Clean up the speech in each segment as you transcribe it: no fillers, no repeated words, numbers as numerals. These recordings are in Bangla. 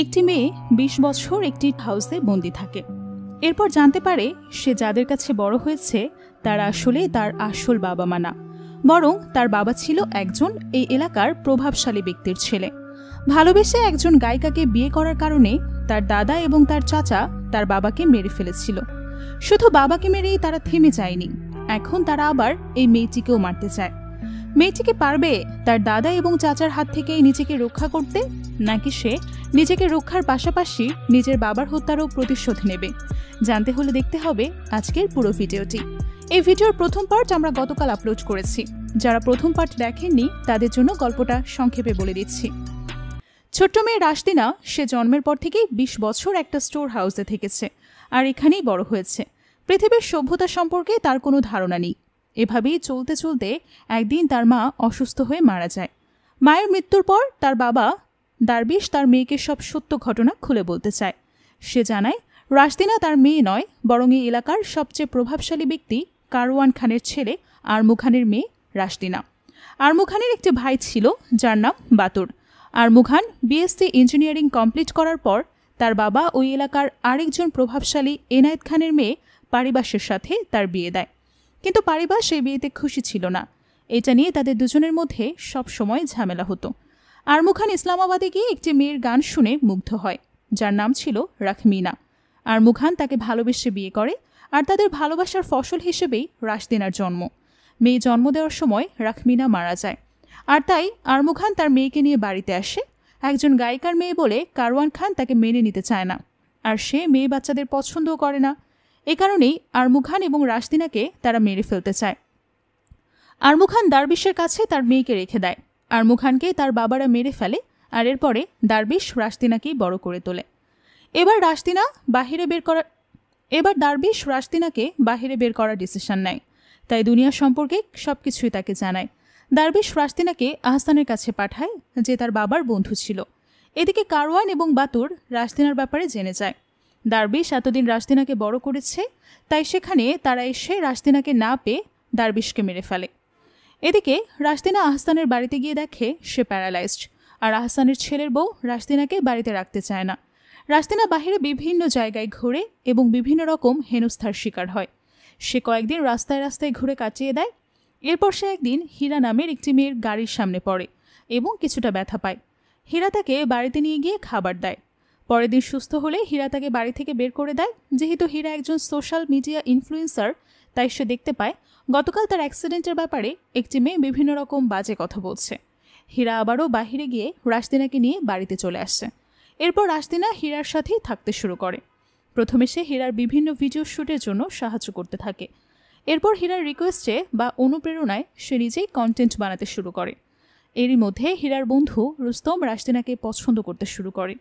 একটি মেয়ে ২০ বছর একটি হাউসে বন্দি থাকে। এরপর জানতে পারে সে যাদের কাছে বড় হয়েছে তারা আসলে তার আসল বাবা মা না, বরং তার বাবা ছিল একজন এই এলাকার প্রভাবশালী ব্যক্তির ছেলে। ভালোবেসে একজন গায়িকাকে বিয়ে করার কারণে তার দাদা এবং তার চাচা তার বাবাকে মেরে ফেলেছিল। শুধু বাবাকে মেরেই তারা থেমে যায়নি, এখন তারা আবার এই মেয়েটিকেও মারতে চায়। মেয়েটিকে পারবে তার দাদা এবং চাচার হাত থেকে নিজেকে রক্ষা করতে, নাকি সে নিজেকে রক্ষার পাশাপাশি নিজের বাবার হত্যারও প্রতিশোধ নেবে? জানতে হলে দেখতে হবে আজকের পুরো ভিডিওটি। এই ভিডিওর প্রথম পার্ট আমরা গতকাল আপলোড করেছি। যারা প্রথম পার্ট দেখেননি তাদের জন্য গল্পটা সংক্ষেপে বলে দিচ্ছি। ছোট্ট মেয়ে রাশদিনা, সে জন্মের পর থেকেই ২০ বছর একটা স্টোর হাউসে থেকেছে আর এখানেই বড় হয়েছে। পৃথিবীর সভ্যতা সম্পর্কে তার কোনো ধারণা নেই। এভাবেই চলতে চলতে একদিন তার মা অসুস্থ হয়ে মারা যায়। মায়ের মৃত্যুর পর তার বাবা দারবিশ তার মেয়েকে সব সত্য ঘটনা খুলে বলতে চায়। সে জানায় রাশদিনা তার মেয়ে নয়, বরং এই এলাকার সবচেয়ে প্রভাবশালী ব্যক্তি কারওয়ান খানের ছেলে আরমু খানের মেয়ে রাশদিনা। আরমু খানের একটি ভাই ছিল যার নাম বাতুর। আরমু খান বিএসসি ইঞ্জিনিয়ারিং কমপ্লিট করার পর তার বাবা ওই এলাকার আরেকজন প্রভাবশালী এনায়েত খানের মেয়ে পারিবাসের সাথে তার বিয়ে দেয়। কিন্তু পারিবাস সেই বিয়েতে খুশি ছিল না। এটা নিয়ে তাদের দুজনের মধ্যে সব সময় ঝামেলা হতো। আরমু খান ইসলামাবাদে গিয়ে একটি মেয়ের গান শুনে মুগ্ধ হয়, যার নাম ছিল রাখমিনা। আরমু খান তাকে ভালোবেসে বিয়ে করে, আর তাদের ভালোবাসার ফসল হিসেবেই রাশদিনার জন্ম। মেয়ে জন্ম দেওয়ার সময় রাখমিনা মারা যায়, আর তাই আরমু খান তার মেয়েকে নিয়ে বাড়িতে আসে। একজন গায়িকার মেয়ে বলে কারওয়ান খান তাকে মেনে নিতে চায় না, আর সে মেয়ে বাচ্চাদের পছন্দও করে না। এ কারণেই আরমু খান এবং রাশদিনাকে তারা মেরে ফেলতে চায়। আরমু খান দারবিশের কাছে তার মেয়েকে রেখে দেয়। আরমু খানকে তার বাবারা মেরে ফেলে, আর এরপরে দারবিশ রাশদিনাকেই বড় করে তোলে। এবার দারবিশ রাশদিনাকে বাহিরে বের করার ডিসিশন নেয়। তাই দুনিয়া সম্পর্কে সবকিছুই তাকে জানায়। দারবিশ রাশদিনাকে আহসানের কাছে পাঠায়, যে তার বাবার বন্ধু ছিল। এদিকে কারওয়ান এবং বাতুর রাশদিনার ব্যাপারে জেনে যায়। দারবিশ এতদিন রাশদিনাকে বড় করেছে, তাই সেখানে তারা এসে রাশদিনাকে না পেয়ে দারবিশকে মেরে ফেলে। এদিকে রাশদিনা আহসানের বাড়িতে গিয়ে দেখে সে প্যারালাইজড, আর আহসানের ছেলের বউ রাশদিনাকে বাড়িতে রাখতে চায় না। রাশদিনা বাহিরে বিভিন্ন জায়গায় ঘুরে এবং বিভিন্ন রকম হেনস্থার শিকার হয়। সে কয়েকদিন রাস্তায় রাস্তায় ঘুরে কাটিয়ে দেয়। এরপর সে একদিন হীরা নামের একটি মেয়ের গাড়ির সামনে পড়ে এবং কিছুটা ব্যথা পায়। হীরা তাকে বাড়িতে নিয়ে গিয়ে খাবার দেয়। পরের দিন সুস্থ হলে হীরা তাকে বাড়ি থেকে বের করে দেয়। যেহেতু হীরা একজন সোশ্যাল মিডিয়া ইনফ্লুয়েন্সার, তাই সে দেখতে পায় গতকাল তার অ্যাক্সিডেন্টের ব্যাপারে একটি মেয়ে বিভিন্ন রকম বাজে কথা বলছে। হীরা আবারও বাহিরে গিয়ে রাশদিনাকে নিয়ে বাড়িতে চলে আসছে। এরপর রাশদিনা হীরার সাথেই থাকতে শুরু করে। প্রথমে সে হীরার বিভিন্ন ভিডিও শ্যুটের জন্য সাহায্য করতে থাকে। এরপর হীরার রিকোয়েস্টে বা অনুপ্রেরণায় সে নিজেই কন্টেন্ট বানাতে শুরু করে। এরই মধ্যে হীরার বন্ধু রুস্তম রাশদিনাকে পছন্দ করতে শুরু করে।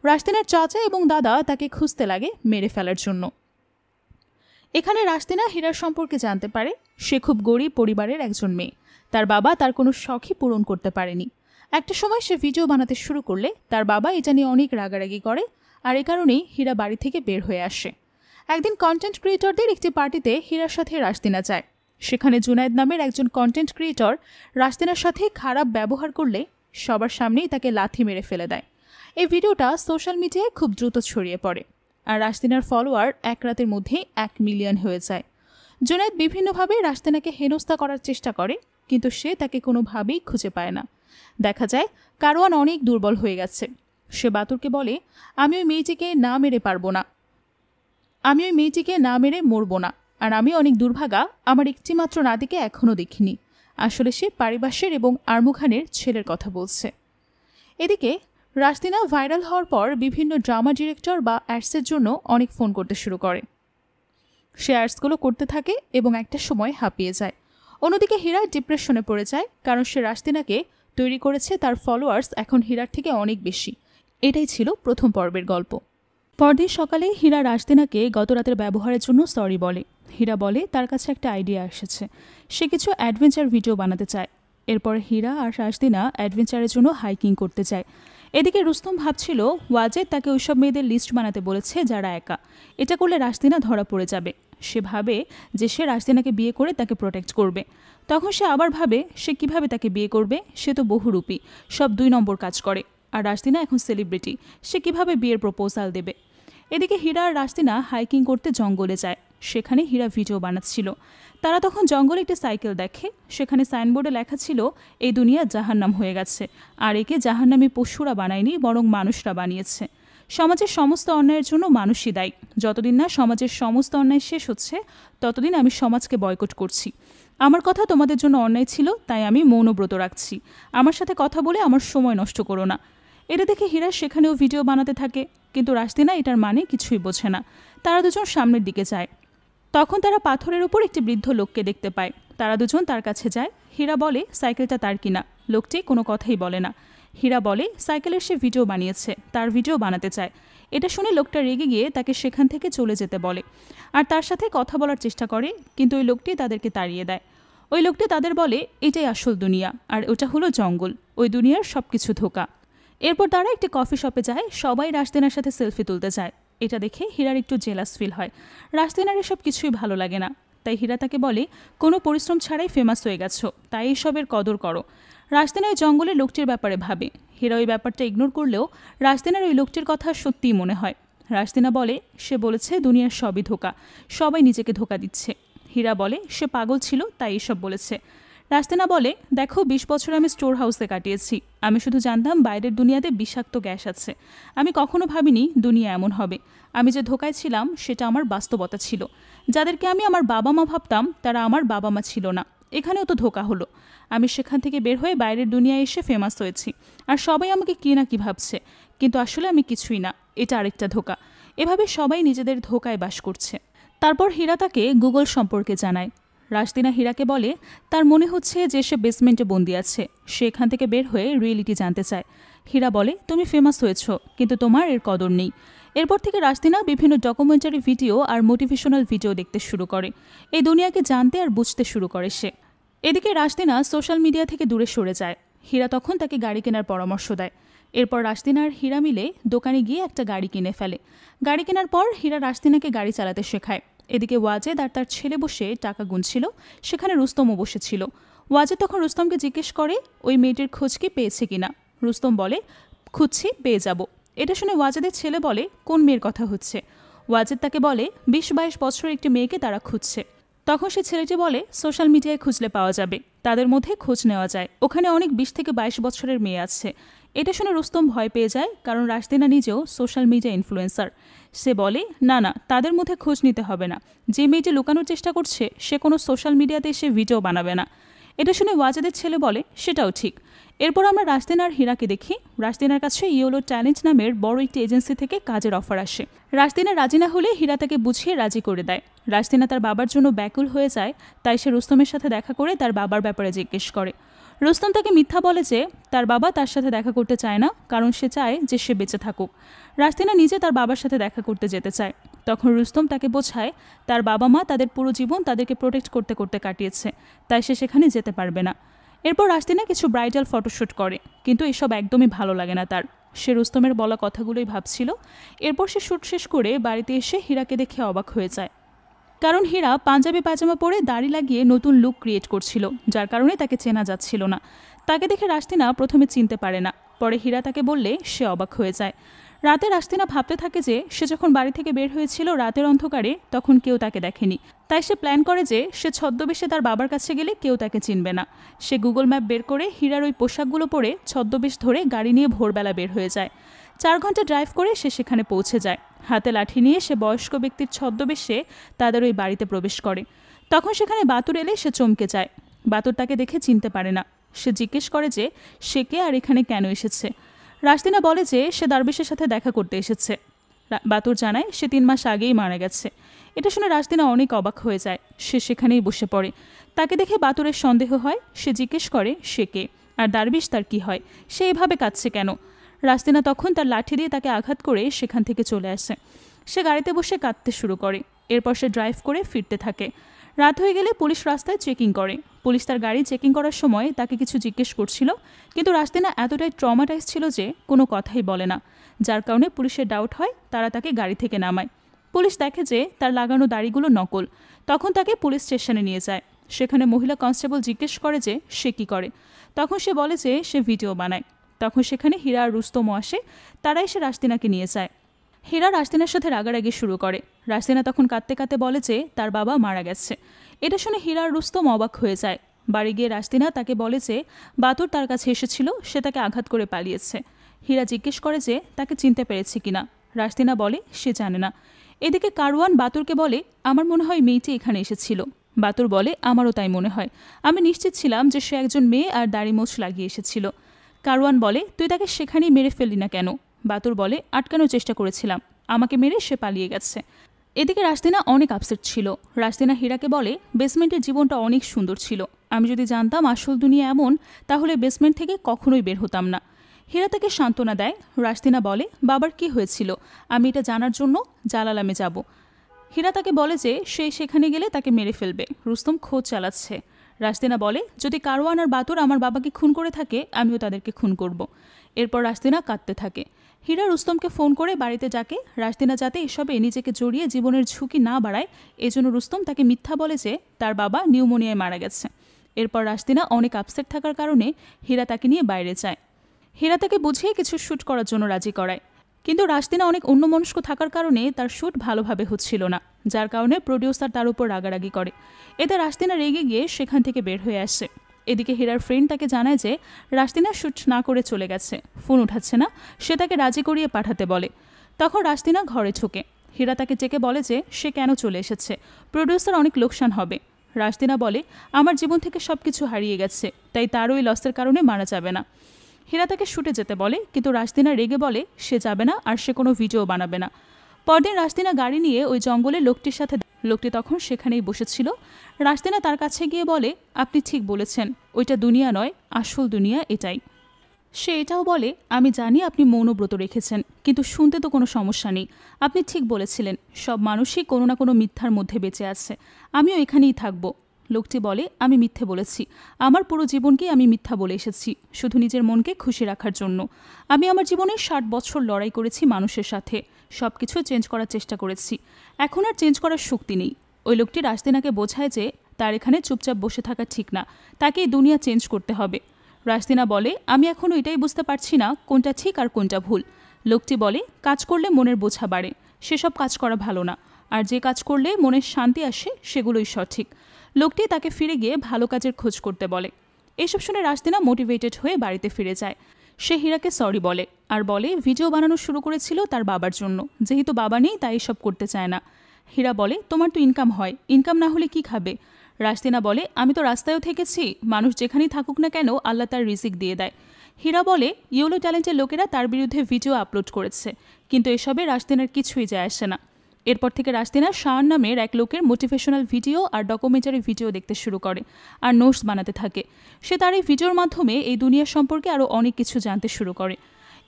রাশদিনার চাচা এবং দাদা তাকে খুঁজতে লাগে মেরে ফেলার জন্য। এখানে রাশদিনা হীরার সম্পর্কে জানতে পারে সে খুব গরিব পরিবারের একজন মেয়ে। তার বাবা তার কোনো শখই পূরণ করতে পারেনি। একটা সময় সে ভিডিও বানাতে শুরু করলে তার বাবা এটা নিয়ে অনেক রাগারাগি করে, আর এ কারণেই হীরা বাড়ি থেকে বের হয়ে আসে। একদিন কন্টেন্ট ক্রিয়েটরদের একটি পার্টিতে হীরার সাথে রাশদিনা যায়। সেখানে জুনায়েদ নামের একজন কন্টেন্ট ক্রিয়েটর রাশদিনার সাথে খারাপ ব্যবহার করলে সবার সামনেই তাকে লাথি মেরে ফেলে দেয়। এই ভিডিওটা সোশ্যাল মিডিয়ায় খুব দ্রুত ছড়িয়ে পড়ে, আর রাশদিনার ফলোয়ার এক রাতের মধ্যেই 1 মিলিয়ন হয়ে যায়। জুনায়েদ বিভিন্নভাবে রাশদিনাকে হেনস্থা করার চেষ্টা করে, কিন্তু সে তাকে কোনোভাবেই খুঁজে পায় না। দেখা যায় কারওয়ান অনেক দুর্বল হয়ে গেছে। সে বাতুরকে বলে, আমি ওই মেয়েটিকে না মেরে মরবো না, আর আমি অনেক দুর্ভাগা, আমার একটিমাত্র নাতিকে এখনও দেখিনি। আসলে সে পারিবাসের এবং আরমু খানের ছেলের কথা বলছে। এদিকে রাশদিনা ভাইরাল হওয়ার পর বিভিন্ন ড্রামা ডিরেক্টর বা অ্যাডসের জন্য অনেক ফোন করতে শুরু করে। সে অ্যাডসগুলো করতে থাকে এবং একটা সময় হাঁপিয়ে যায়। অন্যদিকে হীরা ডিপ্রেশনে পড়ে যায়, কারণ সে রাশদিনাকে তৈরি করেছে তার ফলোয়ার্স এখন হীরার থেকে অনেক বেশি। এটাই ছিল প্রথম পর্বের গল্প। পরদিন সকালে হীরা রাশদিনাকে গত রাতের ব্যবহারের জন্য সরি বলে। হীরা বলে তার কাছে একটা আইডিয়া এসেছে, সে কিছু অ্যাডভেঞ্চার ভিডিও বানাতে চায়। এরপর হীরা আর রাশদিনা অ্যাডভেঞ্চারের জন্য হাইকিং করতে যায়। এদিকে রুস্তম ভাবছিল ওয়াজেদ তাকে ওইসব মেয়েদের লিস্ট বানাতে বলেছে যারা একা। এটা করলে রাশদিনা ধরা পড়ে যাবে। সে ভাবে যে সে রাশদিনাকে বিয়ে করে তাকে প্রোটেক্ট করবে। তখন সে আবার ভাবে সে কিভাবে তাকে বিয়ে করবে, সে তো বহুরূপী, সব 2 নম্বর কাজ করে। আর রাশদিনা এখন সেলিব্রিটি, সে কিভাবে বিয়ের প্রপোজাল দেবে। এদিকে হীরা আর রাশদিনা হাইকিং করতে জঙ্গলে যায়। সেখানে হীরা ভিডিও বানাচ্ছিল। তারা তখন জঙ্গলে একটি সাইকেল দেখে। সেখানে সাইনবোর্ডে লেখা ছিল, এই দুনিয়া জাহান্নাম হয়ে গেছে, আর একে জাহান্নামী পশুরা বানায়নি, বরং মানুষরা বানিয়েছে। সমাজের সমস্ত অন্যায়ের জন্য মানুষই দায়ী। যতদিন না সমাজের সমস্ত অন্যায় শেষ হচ্ছে, ততদিন আমি সমাজকে বয়কট করছি। আমার কথা তোমাদের জন্য অন্যায় ছিল, তাই আমি মৌনব্রত রাখছি। আমার সাথে কথা বলে আমার সময় নষ্ট করো না। এটা দেখে হীরা সেখানেও ভিডিও বানাতে থাকে, কিন্তু রাশদিনা এটার মানে কিছুই বোঝে না। তারা দুজন সামনের দিকে যায়। তখন তারা পাথরের উপর একটি বৃদ্ধ লোককে দেখতে পায়। তারা দুজন তার কাছে যায়। হীরা বলে সাইকেলটা তার কিনা। লোকটি কোনো কথাই বলে না। হীরা বলে সাইকেলের সে ভিডিও বানিয়েছে, তার ভিডিও বানাতে চায়। এটা শুনে লোকটা রেগে গিয়ে তাকে সেখান থেকে চলে যেতে বলে আর তার সাথে কথা বলার চেষ্টা করে, কিন্তু ওই লোকটি তাদেরকে তাড়িয়ে দেয়। ওই লোকটি তাদের বলে এটাই আসল দুনিয়া, আর ওটা হলো জঙ্গল, ওই দুনিয়ার সব কিছু ধোঁকা। এরপর তারা একটি কফি শপে যায়। সবাই রাশদিনার সাথে সেলফি তুলতে চায়। এটা দেখে হীরার একটু জেলাস ফিল হয়। রাশদিনার এসব কিছুই ভালো লাগে না। তাই হীরা তাকে বলে, কোনো পরিশ্রম ছাড়াই ফেমাস হয়ে গেছো, তাই এইসবের কদর করো। রাশদিনা ওই জঙ্গলের লোকটির ব্যাপারে ভাবে। হীরা ওই ব্যাপারটা ইগনোর করলেও রাশদিনার ওই লোকটির কথা সত্যিই মনে হয়। রাশদিনা বলে, সে বলেছে দুনিয়ার সবই ধোঁকা, সবাই নিজেকে ধোঁকা দিচ্ছে। হীরা বলে সে পাগল ছিল, তাই এসব বলেছে। রাশদিনা বলে, দেখো 20 বছর আমি স্টোর হাউসে কাটিয়েছি। আমি শুধু জানতাম বাইরের দুনিয়াতে বিষাক্ত গ্যাস আছে। আমি কখনো ভাবিনি দুনিয়া এমন হবে। আমি যে ধোঁকায় ছিলাম সেটা আমার বাস্তবতা ছিল। যাদেরকে আমি আমার বাবা মা ভাবতাম, তারা আমার বাবা মা ছিল না। এখানেও তো ধোঁকা হলো। আমি সেখান থেকে বের হয়ে বাইরের দুনিয়ায় এসে ফেমাস হয়েছি, আর সবাই আমাকে কী না কী ভাবছে, কিন্তু আসলে আমি কিছুই না। এটা আরেকটা ধোঁকা। এভাবে সবাই নিজেদের ধোঁকায় বাস করছে। তারপর হীরা তাকে গুগল সম্পর্কে জানায়। রাশদিনা হীরাকে বলে, তার মনে হচ্ছে যে সে বেসমেন্টে বন্দি আছে, সে এখান থেকে বের হয়ে রিয়েলিটি জানতে চায়। হীরা বলে, তুমি ফেমাস হয়েছ, কিন্তু তোমার এর কদর নেই। এরপর থেকে রাশদিনা বিভিন্ন ডকুমেন্টারি ভিডিও আর মোটিভেশনাল ভিডিও দেখতে শুরু করে। এই দুনিয়াকে জানতে আর বুঝতে শুরু করে সে। এদিকে রাশদিনা সোশ্যাল মিডিয়া থেকে দূরে সরে যায়। হীরা তখন তাকে গাড়ি কেনার পরামর্শ দেয়। এরপর রাশদিনা আর হীরা মিলে দোকানে গিয়ে একটা গাড়ি কিনে ফেলে। গাড়ি কেনার পর হীরা রাশদিনাকে গাড়ি চালাতে শেখায়। এদিকে ওয়াজেদ আর তার ছেলে বসে টাকা গুনছিল। সেখানে রুস্তমও বসেছিল। ওয়াজেদ তখন রুস্তমকে জিজ্ঞেস করে, ওই মেয়েটির খোঁজ কি পেয়েছে কিনা। রুস্তম বলে, খুঁজছি, পেয়ে যাব। এটা শুনে ওয়াজেদের ছেলে বলে, কোন মেয়ের কথা হচ্ছে। ওয়াজেদ তাকে বলে, 20-22 বছরের একটি মেয়েকে তারা খুঁজছে। তখন সে ছেলেটি বলে, সোশ্যাল মিডিয়ায় খুঁজলে পাওয়া যাবে, তাদের মধ্যে খোঁজ নেওয়া যায়, ওখানে অনেক 20 থেকে 22 বছরের মেয়ে আছে। এটা শুনে রুস্তম ভয় পেয়ে যায়, কারণ রাশদিনা নিজেও সোশ্যাল মিডিয়া ইনফ্লুয়েন্সার। সে বলে, না না, তাদের মধ্যে খোঁজ নিতে হবে না। যে মেয়েটি লুকানোর চেষ্টা করছে সে কোনো সোশ্যাল মিডিয়াতে এসে ভিডিও বানাবে না। এটা শুনে ওয়াজেদের ছেলে বলে, সেটাও ঠিক। এরপর আমরা রাশদিনা আর হীরাকে দেখি। রাশদিনার কাছে ইয়োলো ট্যালেন্ট নামের বড় একটি এজেন্সি থেকে কাজের অফার আসে। রাশদিনা রাজি না হলে হীরা তাকে বুঝিয়ে রাজি করে দেয়। রাশদিনা তার বাবার জন্য ব্যাকুল হয়ে যায়, তাই সে রুস্তমের সাথে দেখা করে তার বাবার ব্যাপারে জিজ্ঞেস করে। রুস্তম তাকে মিথ্যা বলে যে তার বাবা তার সাথে দেখা করতে চায় না, কারণ সে চায় যে সে বেঁচে থাকুক। রাশদিনা নিজে তার বাবার সাথে দেখা করতে যেতে চায়। তখন রুস্তম তাকে বোঝায়, তার বাবা মা তাদের পুরো জীবন তাদেরকে প্রোটেক্ট করতে করতে কাটিয়েছে, তাই সে সেখানে যেতে পারবে না। এরপর রাশদিনা কিছু ব্রাইডাল ফটোশ্যুট করে, কিন্তু এসব একদমই ভালো লাগে না তার। সে রুস্তমের বলা কথাগুলোই ভাবছিল। এরপর সে শ্যুট শেষ করে বাড়িতে এসে হীরাকে দেখে অবাক হয়ে যায়, কারণ হীরা পাঞ্জাবি পায়জামা পরে দাড়ি লাগিয়ে নতুন লুক ক্রিয়েট করছিল, যার কারণে তাকে চেনা যাচ্ছিল না। তাকে দেখে রাশদিনা প্রথমে চিনতে পারে না। পরে হীরা তাকে বললে সে অবাক হয়ে যায়। রাতে রাশদিনা ভাবতে থাকে যে সে যখন বাড়ি থেকে বের হয়েছিল রাতের অন্ধকারে, তখন কেউ তাকে দেখেনি। তাই সে প্ল্যান করে যে সে ছদ্মবেশে তার বাবার কাছে গেলে কেউ তাকে চিনবে না। সে গুগল ম্যাপ বের করে হীরার ওই পোশাকগুলো পরে ছদ্মবেশ ধরে গাড়ি নিয়ে ভোরবেলা বের হয়ে যায়। 4 ঘন্টা ড্রাইভ করে সে সেখানে পৌঁছে যায়। হাতে লাঠি নিয়ে সে বয়স্ক ব্যক্তির ছদ্মবেশে তাদের ওই বাড়িতে প্রবেশ করে। তখন সেখানে বাতুর এলে সে চমকে যায়। বাতুর তাকে দেখে চিনতে পারে না। সে জিজ্ঞেস করে যে সে কে আর এখানে কেন এসেছে। রাশদিনা বলে যে সে দারবেশের সাথে দেখা করতে এসেছে। বাতুর জানায় সে 3 মাস আগেই মারা গেছে। এটা শুনে রাশদিনা অনেক অবাক হয়ে যায়। সে সেখানেই বসে পড়ে। তাকে দেখে বাতুরের সন্দেহ হয়। সে জিজ্ঞেস করে সে কে, আর দারবেশ তার কি হয়, সে এভাবে কাঁদছে কেন। রাশদিনা তখন তার লাঠি দিয়ে তাকে আঘাত করে সেখান থেকে চলে আসে। সে গাড়িতে বসে কাঁদতে শুরু করে। এরপর সে ড্রাইভ করে ফিরতে থাকে। রাত হয়ে গেলে পুলিশ রাস্তায় চেকিং করে। পুলিশ তার গাড়ি চেকিং করার সময় তাকে কিছু জিজ্ঞেস করছিল, কিন্তু রাশদিনা এতটাই ট্রমাটাইজ ছিল যে কোনো কথাই বলে না, যার কারণে পুলিশের ডাউট হয়। তারা তাকে গাড়ি থেকে নামায়। পুলিশ দেখে যে তার লাগানো দাড়িগুলো নকল। তখন তাকে পুলিশ স্টেশনে নিয়ে যায়। সেখানে মহিলা কনস্টেবল জিজ্ঞেস করে যে সে কী করে। তখন সে বলে যে সে ভিডিও বানায়। তখন সেখানে হীরা আর রুস্তমও আসে। তারা এসে রাশতিনাকে নিয়ে যায়। হীরা রাশতিনার সাথে রাগারাগি শুরু করে। রাশতিনা তখন কাঁদতে কাঁদতে বলে যে তার বাবা মারা গেছে। এটা শুনে হীরা আর রুস্তম অবাক হয়ে যায়। বাড়ি গিয়ে রাশতিনা তাকে বলে যে বাতুর তার কাছে এসেছিল, সে তাকে আঘাত করে পালিয়েছে। হীরা জিজ্ঞেস করে যে তাকে চিনতে পেরেছে কিনা। রাশতিনা বলে সে জানে না। এদিকে কারওয়ান বাতুরকে বলে আমার মনে হয় মেয়েটি এখানে এসেছিল। বাতুর বলে আমারও তাই মনে হয়, আমি নিশ্চিত ছিলাম যে সে একজন মেয়ে আর দাড়ি মোছ লাগিয়ে এসেছিল। কারওয়ান বলে তুই তাকে সেখানেই মেরে ফেললি না কেন? বাতুর বলে আটকানোর চেষ্টা করেছিলাম, আমাকে মেরে সে পালিয়ে গেছে। এদিকে রাশতিনা অনেক আপসেট ছিল। রাশতিনা হীরাকে বলে বেসমেন্টের জীবনটা অনেক সুন্দর ছিল, আমি যদি জানতাম আসল দুনিয়া এমন তাহলে বেসমেন্ট থেকে কখনোই বের হতাম না। হীরা তাকে সান্ত্বনা দেয়। রাশতিনা বলে বাবার কি হয়েছিল আমি এটা জানার জন্য জালালামে যাব। হীরা তাকে বলে যে সে সেখানে গেলে তাকে মেরে ফেলবে, রুস্তম খোঁজ চালাচ্ছে। রাশতিনা বলে যদি কারওয়ান আর বাতুর আমার বাবাকে খুন করে থাকে আমিও তাদেরকে খুন করব। এরপর রাশতিনা কাঁদতে থাকে। হীরা রুস্তমকে ফোন করে বাড়িতে যাকে রাশতিনা যাতে এসবে নিজেকে জড়িয়ে জীবনের ঝুঁকি না বাড়ায় এজন্য রুস্তম তাকে মিথ্যা বলে যে তার বাবা নিউমোনিয়ায় মারা গেছে। এরপর রাশতিনা অনেক আপসেট থাকার কারণে হীরা তাকে নিয়ে বাইরে যায়। হীরা তাকে বুঝিয়ে কিছু শ্যুট করার জন্য রাজি করায়, কিন্তু রাশতিনা অনেক অন্যমনস্ক থাকার কারণে তার শ্যুট ভালোভাবে হচ্ছিল না, যার কারণে প্রডিউসার তার উপর রাগারাগি করে। এতে রাশতিনা রেগে গিয়ে সেখান থেকে বের হয়ে আসে। এদিকে হীরার ফ্রেন্ড তাকে জানায় যে রাশতিনা শ্যুট না করে চলে গেছে, ফোন উঠাচ্ছে না, সে তাকে রাজি করিয়ে পাঠাতে বলে। তখন রাশতিনা ঘরে ঢোকে। হীরা তাকে ডেকে বলে যে সে কেন চলে এসেছে, প্রডিউসার অনেক লোকসান হবে। রাশতিনা বলে আমার জীবন থেকে সব কিছু হারিয়ে গেছে, তাই তারও এই লসের কারণে মারা যাবে না। হীরা তাকে শুটে যেতে বলে, কিন্তু রাশতিনা রেগে বলে সে যাবে না আর সে কোনো ভিডিও বানাবে না। পরদিন রাশতিনা গাড়ি নিয়ে ওই জঙ্গলে লোকটির সাথে, লোকটি তখন সেখানেই বসেছিল। রাশতিনা তার কাছে গিয়ে বলে আপনি ঠিক বলেছেন, ওইটা দুনিয়া নয়, আসল দুনিয়া এটাই। সে এটাও বলে আমি জানি আপনি মৌনব্রত রেখেছেন, কিন্তু শুনতে তো কোনো সমস্যা নেই, আপনি ঠিক বলেছিলেন সব মানুষই কোনো না কোনো মিথ্যার মধ্যে বেঁচে আছে, আমিও এখানেই থাকবো। লোকটি বলে আমি মিথ্যে বলেছি, আমার পুরো জীবনকেই আমি মিথ্যা বলে এসেছি শুধু নিজের মনকে খুশি রাখার জন্য। আমি আমার জীবনে 60 বছর লড়াই করেছি মানুষের সাথে, সব কিছু চেঞ্জ করার চেষ্টা করেছি, এখন আর চেঞ্জ করার শক্তি নেই। ওই লোকটি রাশতিনাকে বোঝায় যে তার এখানে চুপচাপ বসে থাকা ঠিক না, তাকে এই দুনিয়া চেঞ্জ করতে হবে। রাশতিনা বলে আমি এখনও এটাই বুঝতে পারছি না কোনটা ঠিক আর কোনটা ভুল। লোকটি বলে কাজ করলে মনের বোঝা বাড়ে, সেসব কাজ করা ভালো না, আর যে কাজ করলে মনের শান্তি আসে সেগুলোই সঠিক। লোকটি তাকে ফিরে গিয়ে ভালো কাজের খোঁজ করতে বলে। এসব শুনে রাশতিনা মোটিভেটেড হয়ে বাড়িতে ফিরে যায়। সে হীরাকে সরি বলে আর বলে ভিডিও বানানো শুরু করেছিল তার বাবার জন্য, যেহেতু বাবা নেই তাই এসব করতে চায় না। হীরা বলে তোমার তো ইনকাম হয়, ইনকাম না হলে কি খাবে? রাশতিনা বলে আমি তো রাস্তায়ও থেকেছি, মানুষ যেখানেই থাকুক না কেন আল্লাহ তার রিজিক দিয়ে দেয়। হীরা বলে ইউলো ট্যালেন্টের লোকেরা তার বিরুদ্ধে ভিডিও আপলোড করেছে, কিন্তু এসবে রাশতিনার কিছুই যায় আসে না। এরপর থেকে রাশতিনা শাওন নামের এক লোকের মোটিভেশনাল ভিডিও আর ডকুমেন্টারি ভিডিও দেখতে শুরু করে আর নোটস বানাতে থাকে। সে তার এই ভিডিওর মাধ্যমে এই দুনিয়া সম্পর্কে আরও অনেক কিছু জানতে শুরু করে।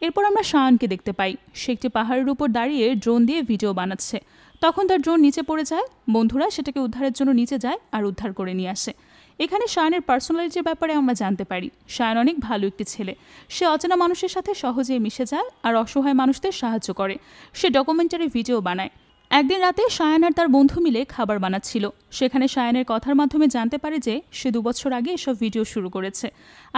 এরপর আমরা শাওনকে দেখতে পাই, সে একটি পাহাড়ের উপর দাঁড়িয়ে ড্রোন দিয়ে ভিডিও বানাচ্ছে। তখন তার ড্রোন নিচে পড়ে যায়, বন্ধুরা সেটাকে উদ্ধারের জন্য নিচে যায় আর উদ্ধার করে নিয়ে আসে। এখানে শায়নের পার্সোনালিটির ব্যাপারে আমরা জানতে পারি শায়ন অনেক ভালো একটি ছেলে, সে অচেনা মানুষের সাথে সহজেই মিশে যায় আর অসহায় মানুষদের সাহায্য করে। সে ডকুমেন্টারি ভিডিও বানায়। একদিন রাতে শায়ান আর তার বন্ধু মিলে খাবার বানাচ্ছিল। সেখানে শায়ানের কথার মাধ্যমে জানতে পারে যে সে 2 বছর আগে এসব ভিডিও শুরু করেছে।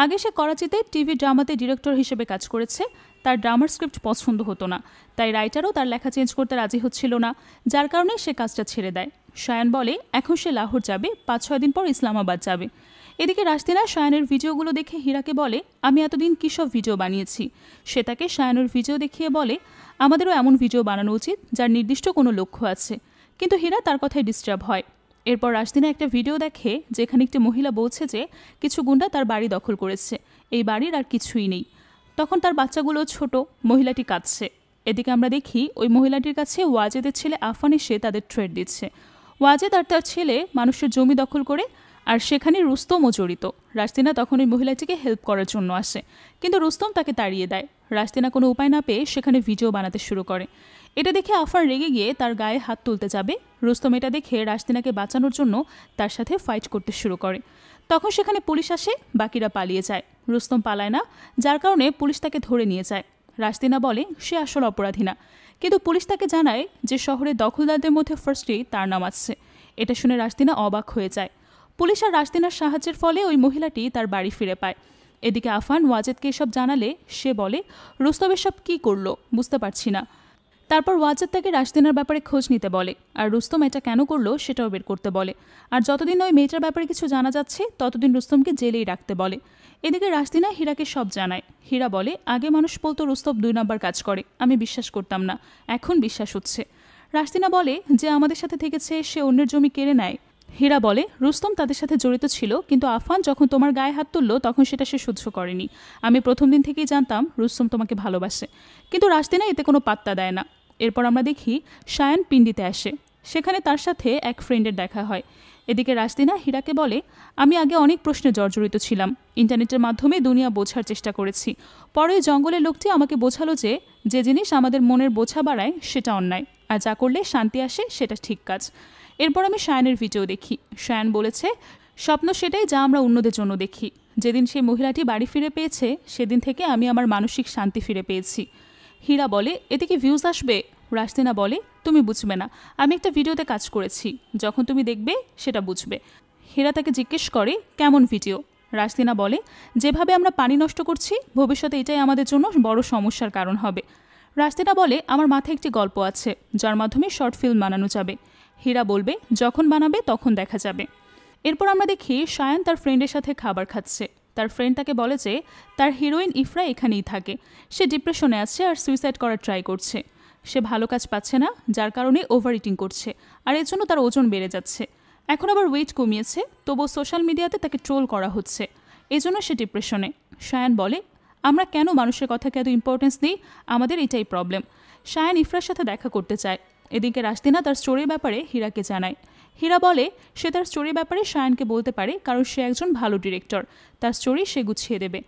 আগে সে করাচিতে টিভি ড্রামাতে ডিরেক্টর হিসেবে কাজ করেছে। তার ড্রামার স্ক্রিপ্ট পছন্দ হতো না, তাই রাইটারও তার লেখা চেঞ্জ করতে রাজি হচ্ছিল না, যার কারণে সে কাজটা ছেড়ে দেয়। শায়ান বলে এখন সে লাহোর যাবে, 5-6 দিন পর ইসলামাবাদ যাবে। এদিকে রাশতিনা শায়ানের ভিডিওগুলো দেখে হীরাকে বলে আমি এতদিন কী সব ভিডিও বানিয়েছি। সে তাকে শায়ানের ভিডিও দেখিয়ে বলে আমাদেরও এমন ভিডিও বানানো উচিত যার নির্দিষ্ট কোনো লক্ষ্য আছে, কিন্তু হীরা তার কথায় ডিস্টার্ব হয়। এরপর রাশতিনা একটা ভিডিও দেখে যেখানে একটি মহিলা বলছে যে কিছু গুন্ডা তার বাড়ি দখল করেছে, এই বাড়ির আর কিছুই নেই। তখন তার বাচ্চাগুলো ছোট, মহিলাটি কাঁদছে। এদিকে আমরা দেখি ওই মহিলাটির কাছে ওয়াজেদের ছেলে আফান এসে তাদের থ্রেট দিচ্ছে। ওয়াজেদ আর তার ছেলে মানুষের জমি দখল করে, আর সেখানে রুস্তমও জড়িত। রাশতিনা তখন ওই মহিলাটিকে হেল্প করার জন্য আসে, কিন্তু রুস্তম তাকে তাড়িয়ে দেয়। রাশতিনা কোনো উপায় না পেয়ে সেখানে ভিডিও বানাতে শুরু করে। এটা দেখে আফার রেগে গিয়ে তার গায়ে হাত তুলতে যাবে। রুস্তম এটা দেখে রাশতিনাকে বাঁচানোর জন্য তার সাথে ফাইট করতে শুরু করে। তখন সেখানে পুলিশ আসে, বাকিরা পালিয়ে যায়। রুস্তম পালায় না, যার কারণে পুলিশ তাকে ধরে নিয়ে যায়। রাশতিনা বলে সে আসল অপরাধী না, কিন্তু পুলিশ তাকে জানায় যে শহরের দখলদারদের মধ্যে ফার্স্টেই তার নাম আছে। এটা শুনে রাশতিনা অবাক হয়ে যায়। পুলিশ আর রাশতিনার সাহায্যের ফলে ওই মহিলাটি তার বাড়ি ফিরে পায়। এদিকে আফান ওয়াজেদকে এসব জানালে সে বলে রুস্তম এসব কী করলো বুঝতে পারছি না। তারপর ওয়াজেদ তাকে রাশদিনার ব্যাপারে খোঁজ নিতে বলে আর রুস্তম এটা কেন করলো সেটাও বের করতে বলে। আর যতদিন ওই মেয়েটার ব্যাপারে কিছু জানা যাচ্ছে ততদিন রুস্তমকে জেলেই রাখতে বলে। এদিকে রাশদিনা হীরাকে সব জানায়। হীরা বলে আগে মানুষ বলতো রুস্তম 2 নম্বর কাজ করে, আমি বিশ্বাস করতাম না, এখন বিশ্বাস হচ্ছে। রাশদিনা বলে যে আমাদের সাথে থেকেছে সে অন্যের জমি কেড়ে নেয়। হীরা বলে রুস্তম তাদের সাথে জড়িত ছিল, কিন্তু আফান যখন তোমার গায়ে হাত তুললো তখন সেটা সে সহ্য করেনি। আমি প্রথম দিন থেকেই জানতাম রুস্তম তোমাকে ভালোবাসে। কিন্তু রাশদিনা এতে কোনো পাত্তা দেয় না। এরপর আমরা দেখি সায়ান পিন্ডিতে আসে, সেখানে তার সাথে এক ফ্রেন্ডের দেখা হয়। এদিকে রাশদিনা হীরাকে বলে আমি আগে অনেক প্রশ্নে জর্জরিত ছিলাম, ইন্টারনেটের মাধ্যমে দুনিয়া বোঝার চেষ্টা করেছি। পরে জঙ্গলের লোকটি আমাকে বোঝালো যে যে জিনিস আমাদের মনের বোঝা বাড়ায় সেটা অন্যায়, আর যা করলে শান্তি আসে সেটা ঠিক কাজ। এরপর আমি সায়ানের ভিডিও দেখি। সায়ান বলেছে স্বপ্ন সেটাই যা আমরা অন্যদের জন্য দেখি। যেদিন সেই মহিলাটি বাড়ি ফিরে পেয়েছে সেদিন থেকে আমি আমার মানসিক শান্তি ফিরে পেয়েছি। হীরা বলে এতে কি ভিউজ আসবে? রাশদিনা বলে তুমি বুঝবে না, আমি একটা ভিডিওতে কাজ করেছি, যখন তুমি দেখবে সেটা বুঝবে। হীরা তাকে জিজ্ঞেস করে কেমন ভিডিও? রাশদিনা বলে যেভাবে আমরা পানি নষ্ট করছি ভবিষ্যতে এটাই আমাদের জন্য বড় সমস্যার কারণ হবে। রাশদিনা বলে আমার মাথায় একটি গল্প আছে যার মাধ্যমে শর্ট ফিল্ম বানানো যাবে। হীরা বলবে যখন বানাবে তখন দেখা যাবে। এরপর আমরা দেখি সায়ান তার ফ্রেন্ডের সাথে খাবার খাচ্ছে। তার ফ্রেন্ড তাকে বলে যে তার হিরোইন ইফরা এখানেই থাকে, সে ডিপ্রেশনে আছে আর সুইসাইড করার ট্রাই করছে। সে ভালো কাজ পাচ্ছে না, যার কারণে ওভার ইটিং করছে, আর এর জন্য তার ওজন বেড়ে যাচ্ছে। এখন আবার ওয়েট কমিয়েছে, তবুও সোশ্যাল মিডিয়াতে তাকে ট্রোল করা হচ্ছে, এজন্য সে ডিপ্রেশনে। সায়ান বলে আমরা কেন মানুষের কথাকে এত ইম্পর্টেন্স দিই, আমাদের এটাই প্রবলেম। সায়ান ইফরার সাথে দেখা করতে চায়। এদিকে রাশদিনা তার স্টোরির ব্যাপারে হীরাকে জানায়। হীরা বলে সে তার স্টোরির ব্যাপারে সায়ানকে বলতে পারে, কারণ সে একজন ভালো ডিরেক্টর, তার স্টোরি সে গুছিয়ে দেবে।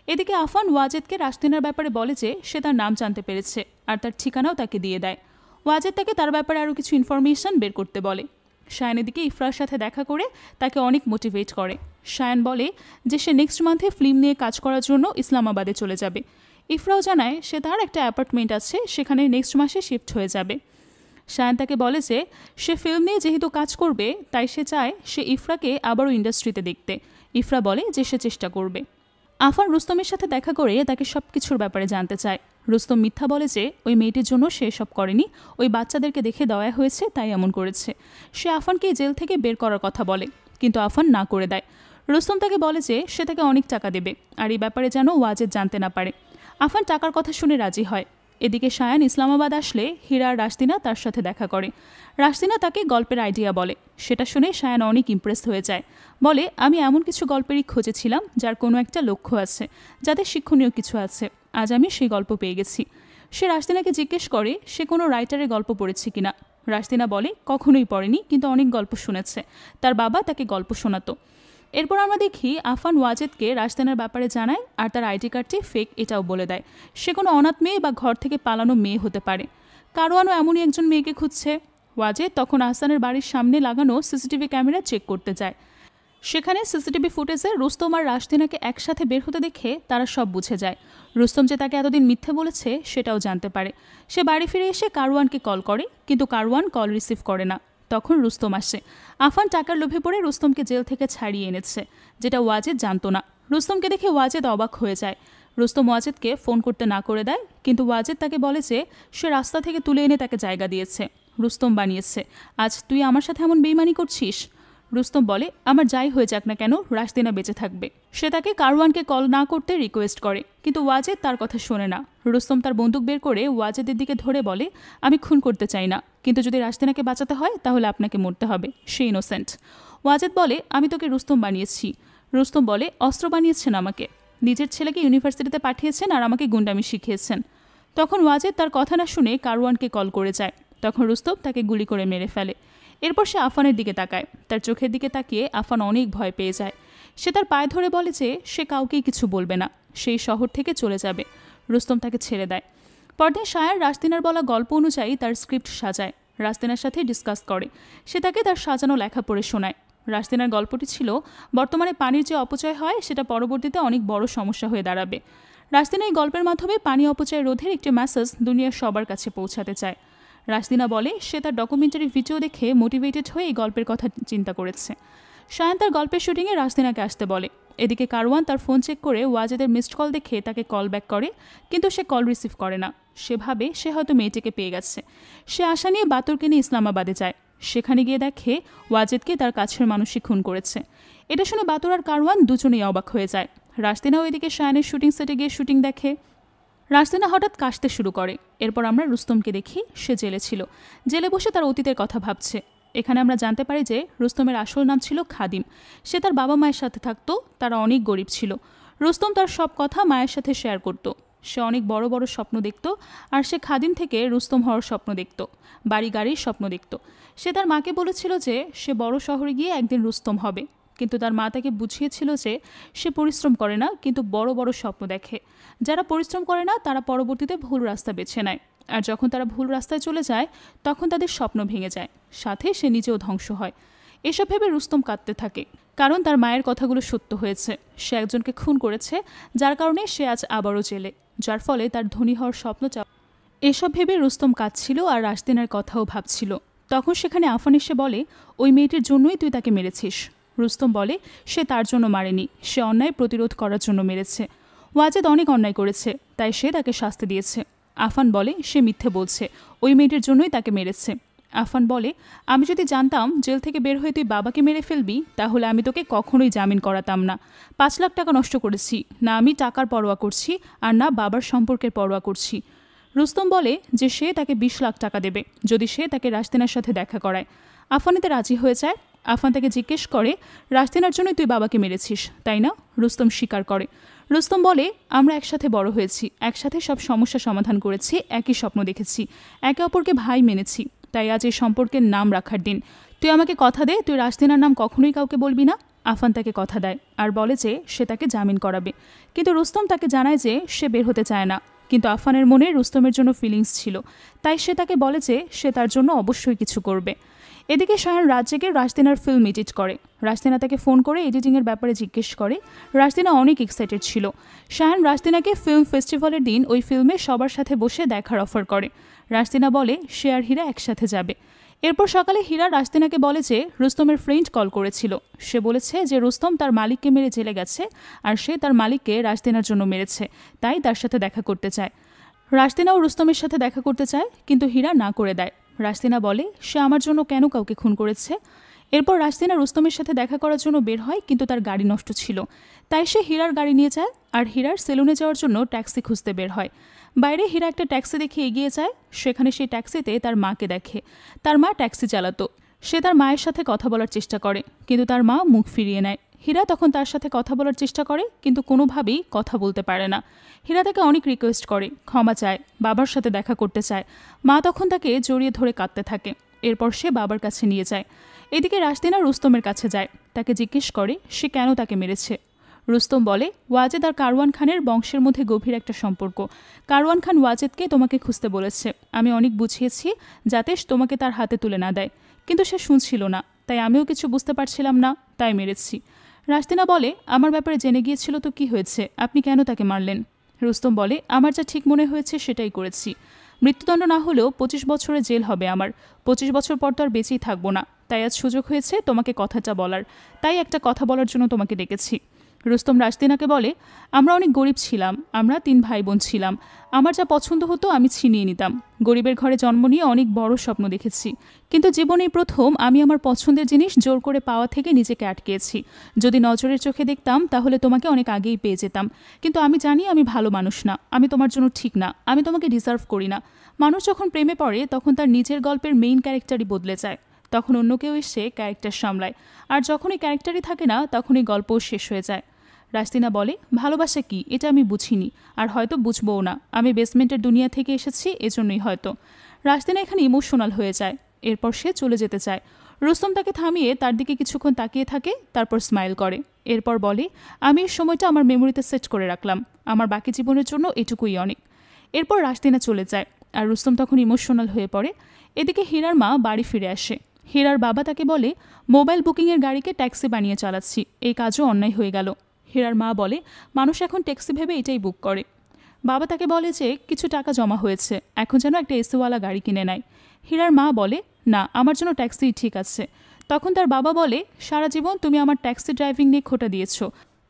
এদিকে আফান ওয়াজেদকে রাশদিনার ব্যাপারে বলে যে সে তার নাম জানতে পেরেছে আর তার ঠিকানাও তাকে দিয়ে দেয়। ওয়াজেদ তাকে তার ব্যাপারে আরও কিছু ইনফরমেশন বের করতে বলে। সায়ানের দিকে ইফরার সাথে দেখা করে তাকে অনেক মোটিভেট করে। সায়ান বলে যে সে নেক্সট মান্থে ফিল্ম নিয়ে কাজ করার জন্য ইসলামাবাদে চলে যাবে। ইফরাও জানায় সে তার একটা অ্যাপার্টমেন্ট আছে, সেখানে নেক্সট মাসে শিফট হয়ে যাবে। সায়ান তাকে বলে যে সে ফিল্ম নিয়ে যেহেতু কাজ করবে তাই সে চায় সে ইফরাকে আবারও ইন্ডাস্ট্রিতে দেখতে। ইফরা বলে যে সে চেষ্টা করবে। আফান রুস্তমের সাথে দেখা করে তাকে সব কিছুর ব্যাপারে জানতে চায়। রুস্তম মিথ্যা বলে যে ওই মেয়েটির জন্য সে এসব করেনি, ওই বাচ্চাদেরকে দেখে দেওয়া হয়েছে তাই এমন করেছে। সে আফানকে জেল থেকে বের করার কথা বলে, কিন্তু আফান না করে দেয়। রুস্তম তাকে বলে যে সে তাকে অনেক টাকা দেবে আর এই ব্যাপারে যেন ওয়াজেদ জানতে না পারে। আফান টাকার কথা শুনে রাজি হয়। এদিকে সায়ান ইসলামাবাদ আসলে হীরা আর রাশদিনা তার সাথে দেখা করে। রাশদিনা তাকে গল্পের আইডিয়া বলে, সেটা শুনে সায়ান অনেক ইমপ্রেস হয়ে যায়। বলে আমি এমন কিছু গল্পেরই খোঁজেছিলাম যার কোনো একটা লক্ষ্য আছে, যাতে শিক্ষণীয় কিছু আছে, আজ আমি সেই গল্প পেয়ে গেছি। সে রাশদিনাকে জিজ্ঞেস করে সে কোনো রাইটারের গল্প পড়েছে কিনা। রাশদিনা বলে কখনোই পড়েনি, কিন্তু অনেক গল্প শুনেছে, তার বাবা তাকে গল্প শোনাতো। এরপর আমরা দেখি আফান ওয়াজেদকে রাশদিনার ব্যাপারে জানায় আর তার আইডি কার্ডটি ফেক এটাও বলে দেয়। সে কোনো অনাথ মেয়ে বা ঘর থেকে পালানো মেয়ে হতে পারে। কারওয়ানও এমনই একজন মেয়েকে খুঁজছে। ওয়াজেদ তখন আহসানের বাড়ির সামনে লাগানো সিসিটিভি ক্যামেরা চেক করতে যায়। সেখানে সিসিটিভি ফুটেজে রুস্তম আর রাশদিনাকে একসাথে বের হতে দেখে তারা সব বুঝে যায়। রুস্তম যে তাকে এতদিন মিথ্যে বলেছে সেটাও জানতে পারে। সে বাড়ি ফিরে এসে কারওয়ানকে কল করে, কিন্তু কারওয়ান কল রিসিভ করে না। তখন রুস্তম আসে। আফান টাকার লোভে পড়ে রুস্তমকে জেল থেকে ছাড়িয়ে এনেছে, যেটা ওয়াজেদ জানতো না। রুস্তমকে দেখে ওয়াজেদ অবাক হয়ে যায়। রুস্তম ওয়াজেদকে ফোন করতে না করে দেয়, কিন্তু ওয়াজেদ তাকে বলে যে সে রাস্তা থেকে তুলে এনে তাকে জায়গা দিয়েছে, রুস্তম বানিয়েছে। আজ তুই আমার সাথে এমন বেইমানি করছিস? রুস্তম বলে আমার যাই হয়ে যাক না কেন রাশদিনা বেঁচে থাকবে। সে তাকে কারওয়ানকে কল না করতে রিকোয়েস্ট করে, কিন্তু ওয়াজেদ তার কথা শোনে না। রুস্তম তার বন্দুক বের করে ওয়াজেদের দিকে ধরে বলে আমি খুন করতে চাই না, কিন্তু যদি রাশদিনাকে বাঁচাতে হয় তাহলে আপনাকে মরতে হবে, সে ইনোসেন্ট। ওয়াজেদ বলে আমি তোকে রুস্তম বানিয়েছি। রুস্তম বলে অস্ত্র বানিয়েছেন আমাকে, নিজের ছেলেকে ইউনিভার্সিটিতে পাঠিয়েছেন আর আমাকে গুন্ডামি শিখিয়েছেন। তখন ওয়াজেদ তার কথা না শুনে কারওয়ানকে কল করে যায়। তখন রুস্তম তাকে গুলি করে মেরে ফেলে। এরপর সে আফানের দিকে তাকায়। তার চোখের দিকে তাকিয়ে আফান অনেক ভয় পেয়ে যায়। সে তার পায়ে ধরে বলে যে সে কাউকেই কিছু বলবে না, সেই শহর থেকে চলে যাবে। রুস্তম তাকে ছেড়ে দেয়। পরদিন সায়ার রাশদিনার বলা গল্প অনুযায়ী তার স্ক্রিপ্ট সাজায়, রাশদিনার সাথে ডিসকাস করে। সে তাকে তার সাজানো লেখা পড়ে শোনায়। রাশদিনার গল্পটি ছিল বর্তমানে পানির যে অপচয় হয় সেটা পরবর্তীতে অনেক বড় সমস্যা হয়ে দাঁড়াবে। রাশদিনা এই গল্পের মাধ্যমে পানি অপচয় রোধের একটি মেসেজ দুনিয়ার সবার কাছে পৌঁছাতে চায়। রাশদিনা বলে সে তার ডকুমেন্টারি ভিডিও দেখে মোটিভেটেড হয়ে এই গল্পের কথা চিন্তা করেছে। সায়ান তার গল্পের শুটিংয়ে রাশদিনাকে আসতে বলে। এদিকে কারওয়ান তার ফোন চেক করে ওয়াজেদের মিসড কল দেখে তাকে কল ব্যাক করে, কিন্তু সে কল রিসিভ করে না। সে ভাবে সে হয়তো মেয়েটিকে পেয়ে গেছে। সে আশা নিয়ে বাতুরকে নিয়ে ইসলামাবাদে যায়। সেখানে গিয়ে দেখে ওয়াজেদকে তার কাছের মানুষই খুন করেছে। এটা শুনে বাতুর আর কারওয়ান দুজনেই অবাক হয়ে যায়। রাশদিনাও এদিকে শায়ানের শুটিং সেটে গিয়ে শুটিং দেখে। রাশদিনা হঠাৎ কাশতে শুরু করে। এরপর আমরা রুস্তমকে দেখি, সে জেলে ছিল। জেলে বসে তার অতীতের কথা ভাবছে। এখানে আমরা জানতে পারি যে রুস্তমের আসল নাম ছিল খাদিম। সে তার বাবা মায়ের সাথে থাকতো, তারা অনেক গরিব ছিল। রুস্তম তার সব কথা মায়ের সাথে শেয়ার করত। সে অনেক বড় বড় স্বপ্ন দেখত, আর সে খাদিম থেকে রুস্তম হওয়ার স্বপ্ন দেখত, বাড়ি গাড়ির স্বপ্ন দেখত। সে তার মাকে বলেছিল যে সে বড় শহরে গিয়ে একদিন রুস্তম হবে, কিন্তু তার মা তাকে বুঝিয়েছিল যে সে পরিশ্রম করে না, কিন্তু বড় বড় স্বপ্ন দেখে। যারা পরিশ্রম করে না তারা পরবর্তীতে ভুল রাস্তা বেছে নেয়, আর যখন তারা ভুল রাস্তায় চলে যায় তখন তাদের স্বপ্ন ভেঙে যায়, সাথে সে নিজেও ধ্বংস হয়। এসব ভেবে রুস্তম কাঁদতে থাকে, কারণ তার মায়ের কথাগুলো সত্য হয়েছে। সে একজনকে খুন করেছে, যার কারণে সে আজ আবারও জেলে, যার ফলে তার ধনী হওয়ার স্বপ্ন এসব ভেবে রুস্তম কাঁদছিল আর রাশদিনার কথাও ভাবছিল। তখন সেখানে আফান এসে বলে, ওই মেয়েটির জন্যই তুই তাকে মেরেছিস। রুস্তম বলে সে তার জন্য মারেনি, সে অন্যায় প্রতিরোধ করার জন্য মেরেছে। ওয়াজেদ অনেক অন্যায় করেছে, তাই সে তাকে শাস্তি দিয়েছে। আফান বলে সে মিথ্যে বলছে, ওই মেয়েটির জন্যই তাকে মেরেছে। আফান বলে, আমি যদি জানতাম জেল থেকে বের হয়ে তুই বাবাকে মেরে ফেলবি, তাহলে আমি তোকে কখনোই জামিন করাতাম না। 5 লাখ টাকা নষ্ট করেছি, না আমি টাকার পরোয়া করছি আর না বাবার সম্পর্কের পরোয়া করছি। রুস্তম বলে যে সে তাকে 20 লাখ টাকা দেবে যদি সে তাকে রাশদিনার সাথে দেখা করায়। আফান এতে রাজি হয়ে যায়। আফান তাকে জিজ্ঞেস করে, রাশদিনার জন্যই তুই বাবাকে মেরেছিস, তাই না? রুস্তম স্বীকার করে। রুস্তম বলে, আমরা একসাথে বড় হয়েছি, একসাথে সব সমস্যা সমাধান করেছি, একই স্বপ্ন দেখেছি, একে অপরকে ভাই মেনেছি, তাই আজ এই সম্পর্কের নাম রাখার দিন। তুই আমাকে কথা দে তুই রাশদিনার নাম কখনোই কাউকে বলবি না। আফান তাকে কথা দেয় আর বলে যে সে তাকে জামিন করাবে, কিন্তু রুস্তম তাকে জানায় যে সে বের হতে চায় না। কিন্তু আফানের মনে রুস্তমের জন্য ফিলিংস ছিল, তাই সে তাকে বলে যে সে তার জন্য অবশ্যই কিছু করবে। এদিকে শায়ান রাত জেগে রাশদিনার ফিল্ম এডিট করে। রাশদিনা তাকে ফোন করে এডিটিংয়ের ব্যাপারে জিজ্ঞেস করে। রাশদিনা অনেক এক্সাইটেড ছিল। শায়ান রাশদিনাকে ফিল্ম ফেস্টিভ্যালের দিন ওই ফিল্মে সবার সাথে বসে দেখার অফার করে। রাশদিনা বলে সে আর হীরা একসাথে যাবে। এরপর সকালে হীরা রাশদিনাকে বলে যে রুস্তমের ফ্রেন্ড কল করেছিল। সে বলেছে যে রুস্তম তার মালিককে মেরে জেলে গেছে, আর সে তার মালিককে রাশদিনার জন্য মেরেছে, তাই তার সাথে দেখা করতে চায়। রাশদিনাও রুস্তমের সাথে দেখা করতে চায়, কিন্তু হীরা না করে দেয়। রাশদিনা বলে সে আমার জন্য কেন কাউকে খুন করেছে। এরপর রাশদিনা রুস্তমের সাথে দেখা করার জন্য বের হয়, কিন্তু তার গাড়ি নষ্ট ছিল, তাই সে হীরার গাড়ি নিয়ে যায় আর হীরার সেলুনে যাওয়ার জন্য ট্যাক্সি খুঁজতে বের হয়। বাইরে হীরা একটা ট্যাক্সি দেখে এগিয়ে যায়। সেখানে সেই ট্যাক্সিতে তার মাকে দেখে। তার মা ট্যাক্সি চালাতো। সে তার মায়ের সাথে কথা বলার চেষ্টা করে, কিন্তু তার মা মুখ ফিরিয়ে নেয়। হীরা তখন তার সাথে কথা বলার চেষ্টা করে, কিন্তু কোনোভাবেই কথা বলতে পারে না। হীরা তাকে অনেক রিকোয়েস্ট করে, ক্ষমা চায়, বাবার সাথে দেখা করতে চায়। মা তখন তাকে জড়িয়ে ধরে কাঁদতে থাকে। এরপর সে বাবার কাছে নিয়ে যায়। এদিকে রাশদিনা রুস্তমের কাছে যায়, তাকে জিজ্ঞেস করে সে কেন তাকে মেরেছে। রুস্তম বলে ওয়াজেদ আর কারওয়ান খানের বংশের মধ্যে গভীর একটা সম্পর্ক। কারওয়ান খান ওয়াজেদকে তোমাকে খুঁজতে বলেছে। আমি অনেক বুঝিয়েছি যাতে তোমাকে তার হাতে তুলে না দেয়, কিন্তু সে শুনছিল না, তাই আমিও কিছু বুঝতে পারছিলাম না, তাই মেরেছি। রাশদিনা বলে আমার ব্যাপারে জেনে গিয়েছিল তো কি হয়েছে, আপনি কেন তাকে মারলেন? রুস্তম বলে আমার যা ঠিক মনে হয়েছে সেটাই করেছি। মৃত্যুদণ্ড না হলেও 25 বছরের জেল হবে আমার। 25 বছর পর তো আর বেঁচেই থাকবো না, তাই আজ সুযোগ হয়েছে তোমাকে কথাটা বলার, তাই একটা কথা বলার জন্য তোমাকে ডেকেছি। রুস্তম রাশদিনাকে বলে আমরা অনেক গরিব ছিলাম, আমরা 3 ভাই বোন ছিলাম। আমার যা পছন্দ হতো আমি ছিনিয়ে নিতাম। গরিবের ঘরে জন্ম নিয়ে অনেক বড় স্বপ্ন দেখেছি, কিন্তু জীবনেই প্রথম আমি আমার পছন্দের জিনিস জোর করে পাওয়া থেকে নিজেকে আটকেছি। যদি নজরের চোখে দেখতাম তাহলে তোমাকে অনেক আগেই পেয়ে যেতাম, কিন্তু আমি জানি আমি ভালো মানুষ না, আমি তোমার জন্য ঠিক না, আমি তোমাকে ডিজার্ভ করি না। মানুষ যখন প্রেমে পড়ে তখন তার নিজের গল্পের মেইন ক্যারেক্টারই বদলে যায়, তখন অন্য কেউ এসে ক্যারেক্টার সামলায়, আর যখন এই ক্যারেক্টারই থাকে না তখন এই গল্পও শেষ হয়ে যায়। রাশদিনা বলে ভালোবাসা কি এটা আমি বুঝিনি, আর হয়তো বুঝবও না। আমি বেসমেন্টের দুনিয়া থেকে এসেছি, এজন্যই হয়তো। রাশদিনা এখানে ইমোশনাল হয়ে যায়। এরপর সে চলে যেতে চায়। রুস্তম তাকে থামিয়ে তার দিকে কিছুক্ষণ তাকিয়ে থাকে, তারপর স্মাইল করে। এরপর বলে আমি এই সময়টা আমার মেমোরিতে সেট করে রাখলাম, আমার বাকি জীবনের জন্য এটুকুই অনেক। এরপর রাশদিনা চলে যায়, আর রুস্তম তখন ইমোশনাল হয়ে পড়ে। এদিকে হীরার মা বাড়ি ফিরে আসে। হীরার বাবা তাকে বলে মোবাইল বুকিংয়ের গাড়িকে ট্যাক্সি বানিয়ে চালাচ্ছি, এই কাজও অন্যায় হয়ে গেল। হীরার মা বলে মানুষ এখন ট্যাক্সি ভেবে এটাই বুক করে। বাবা তাকে বলে যে কিছু টাকা জমা হয়েছে, এখন যেন একটা এসিওয়ালা গাড়ি কিনে নেয়। হীরার মা বলে না, আমার জন্য ট্যাক্সি ঠিক আছে। তখন তার বাবা বলে সারা জীবন তুমি আমার ট্যাক্সি ড্রাইভিং নিয়ে খোটা দিয়েছ,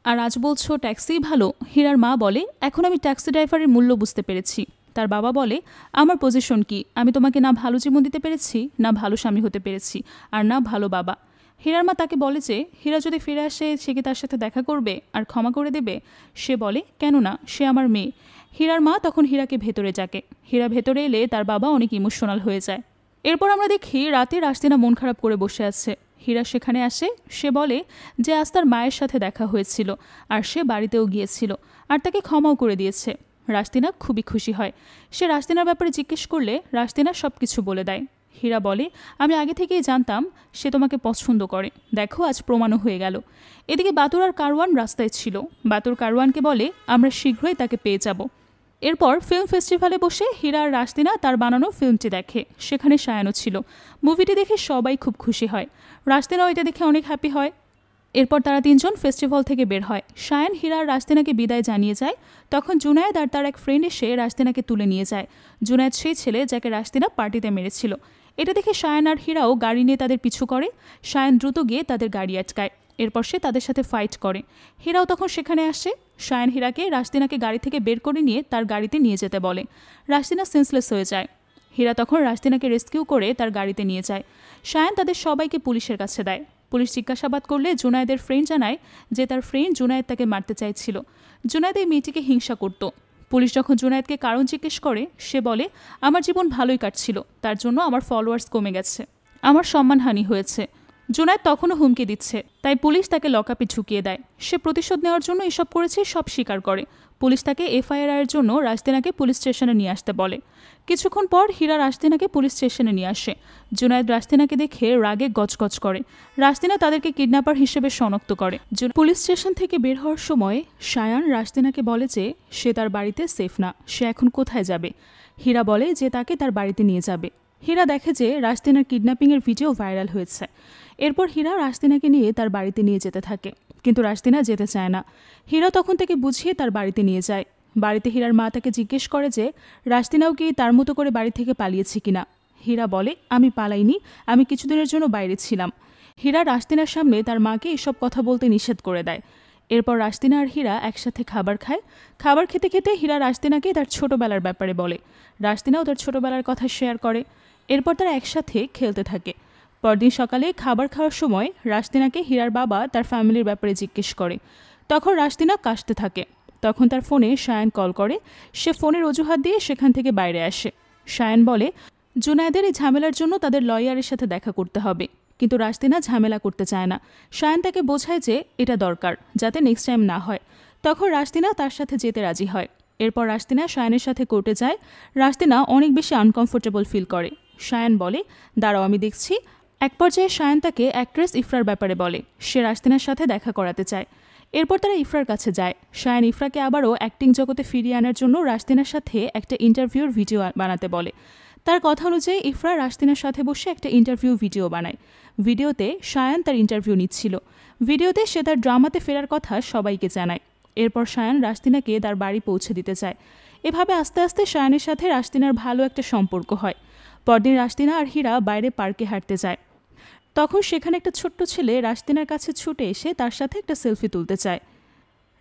আর আজ বলছো ট্যাক্সিই ভালো। হীরার মা বলে, এখন আমি ট্যাক্সি ড্রাইভারের মূল্য বুঝতে পেরেছি। তার বাবা বলে, আমার পজিশন কি? আমি তোমাকে না ভালো জীবন দিতে পেরেছি, না ভালো স্বামী হতে পেরেছি, আর না ভালো বাবা। হীরার মা তাকে বলে যে হীরা যদি ফিরে আসে সে কি তার সাথে দেখা করবে আর ক্ষমা করে দেবে? সে বলে, কেন না, সে আমার মেয়ে। হীরার মা তখন হীরাকে ভেতরে ডাকে। হীরা ভেতরে এলে তার বাবা অনেক ইমোশনাল হয়ে যায়। এরপর আমরা দেখি রাতে রাশদিনা মন খারাপ করে বসে আছে। হীরা সেখানে আসে। সে বলে যে আজ তার মায়ের সাথে দেখা হয়েছিল আর সে বাড়িতেও গিয়েছিল আর তাকে ক্ষমাও করে দিয়েছে। রাশদিনা খুবই খুশি হয়। সে রাশদিনার ব্যাপারে জিজ্ঞেস করলে রাশদিনা সব কিছু বলে দেয়। হীরা বলে, আমি আগে থেকেই জানতাম সে তোমাকে পছন্দ করে, দেখো আজ প্রমাণও হয়ে গেল। এদিকে বাতুর আর কারওয়ান রাস্তায় ছিল। বাতুর কারওয়ানকে বলে, আমরা শীঘ্রই তাকে পেয়ে যাব। এরপর ফিল্ম ফেস্টিভ্যালে বসে হীরা আর রাশদিনা তার বানানো ফিল্মটি দেখে। সেখানে সায়ানও ছিল। মুভিটি দেখে সবাই খুব খুশি হয়। রাশদিনাও এটা দেখে অনেক হ্যাপি হয়। এরপর তারা তিনজন ফেস্টিভ্যাল থেকে বের হয়। সায়ান, হীরা আর রাশদিনাকে বিদায় জানিয়ে যায়। তখন জুনায়েদ আর তার এক ফ্রেন্ড এসে রাশদিনাকে তুলে নিয়ে যায়। জুনায়েদ সেই ছেলে যাকে রাশদিনা পার্টিতে মেরেছিল। এটা দেখে সায়ান আর হীরাও গাড়ি নিয়ে তাদের পিছু করে। সায়ান দ্রুত গিয়ে তাদের গাড়ি আটকায়। এরপর সে তাদের সাথে ফাইট করে। হীরাও তখন সেখানে আসে। সায়ান হীরাকে রাশদিনাকে গাড়ি থেকে বের করে নিয়ে তার গাড়িতে নিয়ে যেতে বলে। রাশদিনা সেন্সলেস হয়ে যায়। হীরা তখন রাশদিনাকে রেস্কিউ করে তার গাড়িতে নিয়ে যায়। সায়ান তাদের সবাইকে পুলিশের কাছে দেয়। পুলিশ জিজ্ঞাসাবাদ করলে জুনায়েদের ফ্রেন্ড জানায় যে তার ফ্রেন্ড জুনায়েদ তাকে মারতে চাইছিল। জুনায়েদ এই মেয়েটিকে হিংসা করত। পুলিশ যখন জুনায়েদকে কারণ জিজ্ঞেস করে সে বলে, আমার জীবন ভালোই কাটছিল, তার জন্য আমার ফলোয়ার্স কমে গেছে, আমার সম্মানহানি হয়েছে। জুনায়েদ তখনও হুমকি দিচ্ছে, তাই পুলিশ তাকে লকআপে ঝুঁকিয়ে দেয়। সে প্রতিশোধ নেওয়ার জন্য এসব করেছে সব স্বীকার করে। পুলিশ তাকে এফআইআর এর জন্য রাশদিনাকে পুলিশ স্টেশনে নিয়ে আসতে বলে। কিছুক্ষণ পর হীরা রাশদিনাকে পুলিশ স্টেশনে নিয়ে আসে। জুনায়েদ রাশদিনাকে দেখে রাগে গজগজ করে। রাশদিনা তাদেরকে কিডন্যাপার হিসেবে শনাক্ত করে। পুলিশ স্টেশন থেকে বের হওয়ার সময় সায়ান রাশদিনাকে বলে যে সে তার বাড়িতে সেফ না, সে এখন কোথায় যাবে। হীরা বলে যে তাকে তার বাড়িতে নিয়ে যাবে। হীরা দেখে যে রাশদিনার কিডন্যাপিংয়ের ভিডিও ভাইরাল হয়েছে। এরপর হীরা রাশদিনাকে নিয়ে তার বাড়িতে নিয়ে যেতে থাকে, কিন্তু রাশদিনা যেতে চায় না। হীরা তখন তাকে বুঝিয়ে তার বাড়িতে নিয়ে যায়। বাড়িতে হীরার মা তাকে জিজ্ঞেস করে যে রাশদিনাও কি তার মতো করে বাড়ি থেকে পালিয়েছে কিনা। হীরা বলে, আমি পালাইনি, আমি কিছুদিনের জন্য বাইরে ছিলাম। হীরা রাশদিনার সামনে তার মাকে এসব কথা বলতে নিষেধ করে দেয়। এরপর রাশদিনা আর হীরা একসাথে খাবার খায়। খাবার খেতে খেতে হীরা রাশদিনাকে তার ছোটবেলার ব্যাপারে বলে। রাশদিনাও তার ছোটবেলার কথা শেয়ার করে। এরপর তারা একসাথে খেলতে থাকে। পরদিন সকালে খাবার খাওয়ার সময় রাশদিনাকে হীরার বাবা তার ফ্যামিলির ব্যাপারে জিজ্ঞেস করে। তখন রাশদিনা কাশতে থাকে। তখন তার ফোনে সায়ান কল করে। সে ফোনের অজুহাত দিয়ে সেখান থেকে বাইরে আসে। সায়ান বলে, জুনায়েদের এই ঝামেলার জন্য তাদের লয়ারের সাথে দেখা করতে হবে, কিন্তু রাশদিনা ঝামেলা করতে চায় না। সায়ান তাকে বোঝায় যে এটা দরকার, যাতে নেক্সট টাইম না হয়। তখন রাশদিনা তার সাথে যেতে রাজি হয়। এরপর রাশদিনা সায়ানের সাথে কোর্টে যায়। রাশদিনা অনেক বেশি আনকমফোর্টেবল ফিল করে। সায়ান বলে, দাঁড়াও আমি দেখছি। এক পর্যায়ে সায়ান তাকে অ্যাক্ট্রেস ইফরার ব্যাপারে বলে। সে রাশদিনার সাথে দেখা করাতে চায়। এরপর তারা ইফরার কাছে যায়। সায়ান ইফরাকে আবারও অ্যাক্টিং জগতে ফিরিয়ে আনার জন্য রাশদিনার সাথে একটা ইন্টারভিউর ভিডিও বানাতে বলে। তার কথা অনুযায়ী ইফরা রাশদিনার সাথে বসে একটা ইন্টারভিউ ভিডিও বানায়। ভিডিওতে সায়ান তার ইন্টারভিউ নিচ্ছিল। ভিডিওতে সে তার ড্রামাতে ফেরার কথা সবাইকে জানায়। এরপর সায়ান রাশদিনাকে তার বাড়ি পৌঁছে দিতে চায়। এভাবে আস্তে আস্তে সায়ানের সাথে রাশদিনার ভালো একটা সম্পর্ক হয়। পরদিন রাশদিনা আর হীরা বাইরে পার্কে হাঁটতে যায়। তখন সেখানে একটা ছোট্ট ছেলে রাশদিনার কাছে ছুটে এসে তার সাথে একটা সেলফি তুলতে চায়।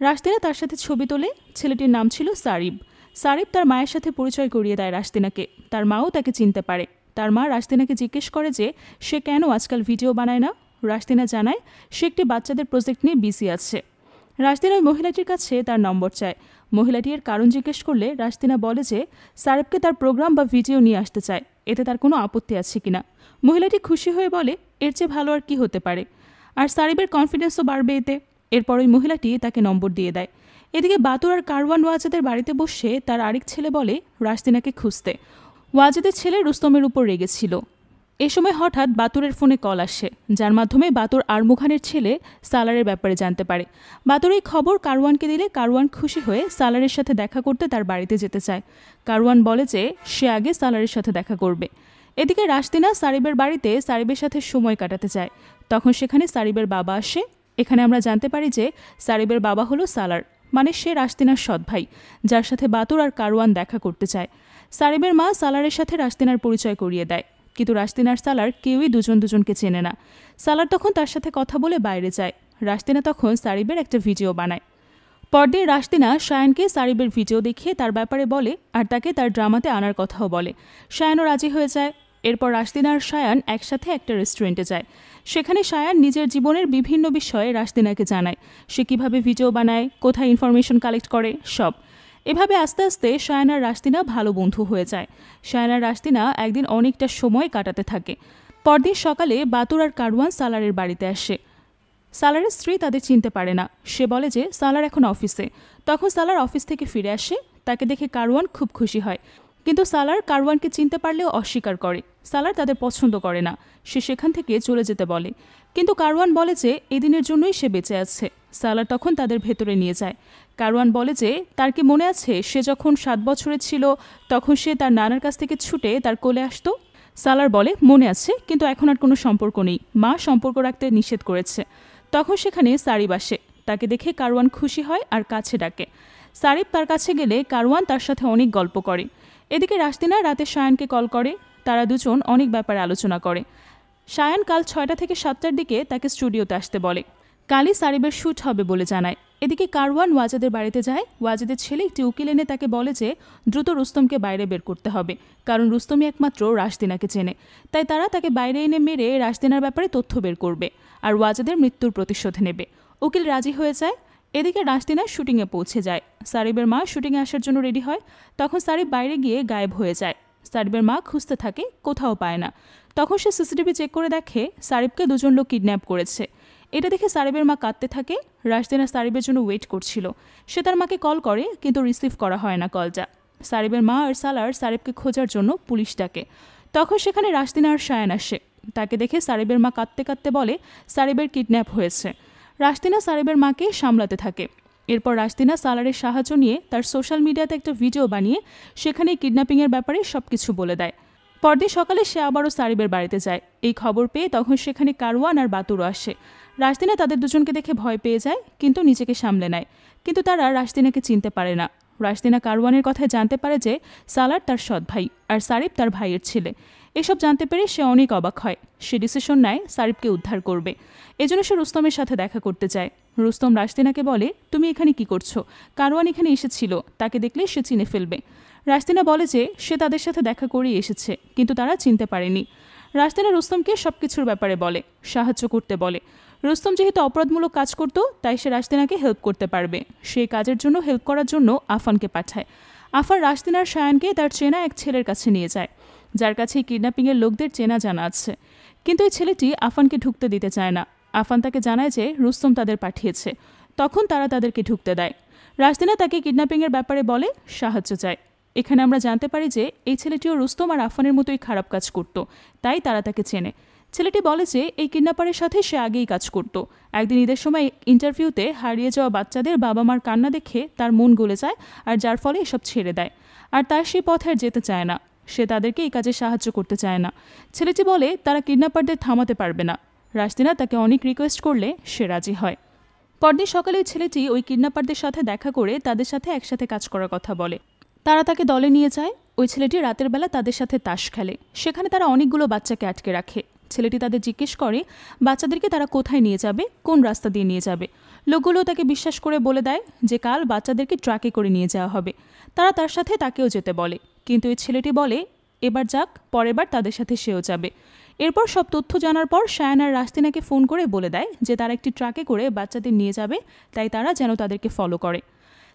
রাশদিনা তার সাথে ছবি তোলে। ছেলেটির নাম ছিল সারিব। সারিব তার মায়ের সাথে পরিচয় করিয়ে দেয় রাশদিনাকে। তার মাও তাকে চিনতে পারে। তার মা রাশদিনাকে জিজ্ঞেস করে যে সে কেন আজকাল ভিডিও বানায় না। রাশদিনা জানায় সে একটি বাচ্চাদের প্রজেক্ট নিয়ে বিজি আছে। রাশদিনা ওই মহিলাটির কাছে তার নম্বর চায়। মহিলাটি এর কারণ জিজ্ঞেস করলে রাশদিনা বলে যে সারিবকে তার প্রোগ্রাম বা ভিডিও নিয়ে আসতে চায়, এতে তার কোনো আপত্তি আছে কিনা। মহিলাটি খুশি হয়ে বলে, এর চেয়ে ভালো আর কি হতে পারে, আর সারিবের কনফিডেন্সও বাড়বে এতে। এরপর ওই মহিলাটি তাকে নম্বর দিয়ে দেয়। এদিকে বাতুর আর কারওয়ান ওয়াজেদের বাড়িতে বসে তার আরেক ছেলে বলে রাশদিনাকে খুঁজতে। ওয়াজেদের ছেলে রুস্তমের উপর রেগেছিল। এ সময় হঠাৎ বাতুরের ফোনে কল আসে, যার মাধ্যমে বাতুর আরমুখানের ছেলে সালারের ব্যাপারে জানতে পারে। বাতুর এই খবর কারওয়ানকে দিলে কারওয়ান খুশি হয়ে সালারের সাথে দেখা করতে তার বাড়িতে যেতে চায়। কারওয়ান বলে যে সে আগে সালারের সাথে দেখা করবে। এদিকে রাশদিনা সারিবের বাড়িতে সারিবের সাথে সময় কাটাতে চায়। তখন সেখানে সারিবের বাবা আসে। এখানে আমরা জানতে পারি যে সারিবের বাবা হলো সালার, মানে সে রাশদিনার সৎ ভাই, যার সাথে বাতুর আর কারওয়ান দেখা করতে চায়। সারিবের মা সালারের সাথে রাশদিনার পরিচয় করিয়ে দেয়, কিন্তু রাশদিনার সালার কেউই দুজনকে চেনে না। সালার তখন তার সাথে কথা বলে বাইরে যায়। রাশদিনা তখন সারিবের একটা ভিডিও বানায়। পরদিন রাশদিনা শায়ানকে সারিবের ভিডিও দেখিয়ে তার ব্যাপারে বলে আর তাকে তার ড্রামাতে আনার কথাও বলে। শায়ানও রাজি হয়ে যায়। এরপর রাশদিনা আর শায়ান একসাথে একটা রেস্টুরেন্টে যায়। সেখানে শায়ান নিজের জীবনের বিভিন্ন বিষয়ে রাশদিনাকে জানায়, সে কিভাবে ভিডিও বানায়, কোথায় ইনফরমেশন কালেক্ট করে, সব। এভাবে আস্তে আস্তে শায়ান আর রাশদিনা ভালো বন্ধু হয়ে যায়। শায়ান আর রাশদিনা একদিন অনেকটা সময় কাটাতে থাকে। পরদিন সকালে বাতুর আর কারওয়ান সালারের বাড়িতে আসে। সালারের স্ত্রী তাদের চিনতে পারে না। সে বলে যে সালার এখন অফিসে। তখন সালার অফিস থেকে ফিরে আসে। তাকে দেখে কারওয়ান খুব খুশি হয়, কিন্তু সালার কারওয়ানকে চিনতে পারলেও অস্বীকার করে। সালার তাদের পছন্দ করে না, সে সেখান থেকে চলে যেতে বলে। কিন্তু কারওয়ান বলে যে এদিনের জন্যই সে বেঁচে আছে। সালার তখন তাদের ভেতরে নিয়ে যায়। কারওয়ান বলে যে তার কি মনে আছে সে যখন 7 বছরের ছিল তখন সে তার নানার কাছ থেকে ছুটে তার কোলে আসতো। সালার বলে মনে আছে, কিন্তু এখন আর কোনো সম্পর্ক নেই, মা সম্পর্ক রাখতে নিষেধ করেছে। তখন সেখানে সারিব আসে। তাকে দেখে কারওয়ান খুশি হয় আর কাছে ডাকে। সারিব তার কাছে গেলে কারওয়ান তার সাথে অনেক গল্প করে। এদিকে রাশদিনা রাতে শায়ানকে কল করে। তারা দুজন অনেক ব্যাপারে আলোচনা করে। শায়ান কাল 6টা থেকে 7টার দিকে তাকে স্টুডিওতে আসতে বলে। কালই সারিবের শ্যুট হবে বলে জানায়। এদিকে কারওয়ান ওয়াজেদের বাড়িতে যায়। ওয়াজেদের ছেলে একটি উকিল এনে তাকে বলে যে দ্রুত রুস্তমকে বাইরে বের করতে হবে, কারণ রুস্তমই একমাত্র রাশদিনাকে চেনে। তাই তারা তাকে বাইরে এনে মেরে রাশদিনার ব্যাপারে তথ্য বের করবে আর ওয়াজেদের মৃত্যুর প্রতিশোধ নেবে। উকিল রাজি হয়ে যায়। এদিকে রাশদিনা শুটিংয়ে পৌঁছে যায়। সারিবের মা শুটিংয়ে আসার জন্য রেডি হয়। তখন সারিব বাইরে গিয়ে গায়েব হয়ে যায়। সারিবের মা খুঁজতে থাকে, কোথাও পায় না। তখন সে সিসিটিভি চেক করে দেখে সারিবকে দুজন লোক কিডন্যাপ করেছে। এটা দেখে সারিবের মা কাঁদতে থাকে। রাশদিনা সারিবের জন্য ওয়েট করছিল। সে তার মাকে কল করে, কিন্তু রিসিভ করা হয় না কলটা। সারিবের মা আর সালার সারিবকে খোঁজার জন্য পুলিশ ডাকে। তখন সেখানে রাশদিনা আর শায়ান আসে। তাকে দেখে সারিবের মা কাঁদতে কাঁদতে বলে সারিবের কিডন্যাপ হয়েছে। রাশদিনা সারিবের মাকে সামলাতে থাকে। এরপর রাশদিনা সালারের সাহায্য নিয়ে তার সোশ্যাল মিডিয়াতে একটা ভিডিও বানিয়ে সেখানে কিডন্যাপিংয়ের ব্যাপারে সব কিছু বলে দেয়। পরদিন সকালে সে আবারও সারিবের বাড়িতে যায়। এই খবর পেয়ে তখন সেখানে কারওয়ান আর বাতুরও আসে। রাশদিনা তাদের দুজনকে দেখে ভয় পেয়ে যায়, কিন্তু নিজেকে সামলে নেয়। কিন্তু তারা রাশদিনাকে চিনতে পারে না। রাশদিনা কারওয়ানের কথায় জানতে পারে যে সালার তার সৎ ভাই আর সারিব তার ভাইয়ের ছেলে। এসব জানতে পেরে সে অনেক অবাক হয়। সে ডিসিশন নেয় সারিবকে উদ্ধার করবে। এজন্য সে রুস্তমের সাথে দেখা করতে চায়। রুস্তম রাশদিনাকে বলে, তুমি এখানে কি করছো? কারওয়ান এখানে এসেছিল, তাকে দেখলে সে চিনে ফেলবে। রাশদিনা বলে যে সে তাদের সাথে দেখা করেই এসেছে, কিন্তু তারা চিনতে পারেনি। রাশদিনা রুস্তমকে সব কিছুর ব্যাপারে বলে, সাহায্য করতে বলে। রুস্তম যেহেতু অপরাধমূলক কাজ করত, তাই সে রাশদিনাকে হেল্প করতে পারবে। সেই কাজের জন্য হেল্প করার জন্য আফানকে পাঠায়। আফান রাশদিনার শায়ানকে তার চেনা এক ছেলের কাছে নিয়ে যায়, যার কাছে কিডন্যাপিংয়ের লোকদের চেনা জানা আছে। কিন্তু এই ছেলেটি আফানকে ঢুকতে দিতে চায় না। আফান তাকে জানায় যে রুস্তম তাদের পাঠিয়েছে। তখন তারা তাদেরকে ঢুকতে দেয়। রাশদিনা তাকে কিডন্যাপিংয়ের ব্যাপারে বলে, সাহায্য চায়। এখানে আমরা জানতে পারি যে এই ছেলেটিও রুস্তম আর আফানের মতোই খারাপ কাজ করত, তাই তারা তাকে চেনে। ছেলেটি বলে যে এই কিডন্যাপারের সাথে সে আগেই কাজ করত। একদিন ঈদের সময় ইন্টারভিউতে হারিয়ে যাওয়া বাচ্চাদের বাবা মার কান্না দেখে তার মন গলে যায়, আর যার ফলে এসব ছেড়ে দেয়। আর তার সেই পথে আর যেতে চায় না। সে তাদেরকে এই কাজে সাহায্য করতে চায় না। ছেলেটি বলে তারা কিডন্যাপারদের থামাতে পারবে না। রাশদিনা তাকে অনেক রিকোয়েস্ট করলে সে রাজি হয়। পরদিন সকালে ছেলেটি ওই কিডন্যাপারদের সাথে দেখা করে তাদের সাথে একসাথে কাজ করার কথা বলে। তারা তাকে দলে নিয়ে যায়। ওই ছেলেটি রাতের বেলা তাদের সাথে তাস খেলে। সেখানে তারা অনেকগুলো বাচ্চাকে আটকে রাখে। ছেলেটি তাদের জিজ্ঞেস করে বাচ্চাদেরকে তারা কোথায় নিয়ে যাবে, কোন রাস্তা দিয়ে নিয়ে যাবে। লোকগুলো তাকে বিশ্বাস করে বলে দেয় যে কাল বাচ্চাদেরকে ট্রাকে করে নিয়ে যাওয়া হবে। তারা তার সাথে তাকেও যেতে বলে, কিন্তু এই ছেলেটি বলে এবার যাক, পরের বার তাদের সাথে সেও যাবে। এরপর সব তথ্য জানার পর শায়ান আর রাশদিনাকে ফোন করে বলে দেয় যে তারা একটি ট্রাকে করে বাচ্চাদের নিয়ে যাবে, তাই তারা যেন তাদেরকে ফলো করে।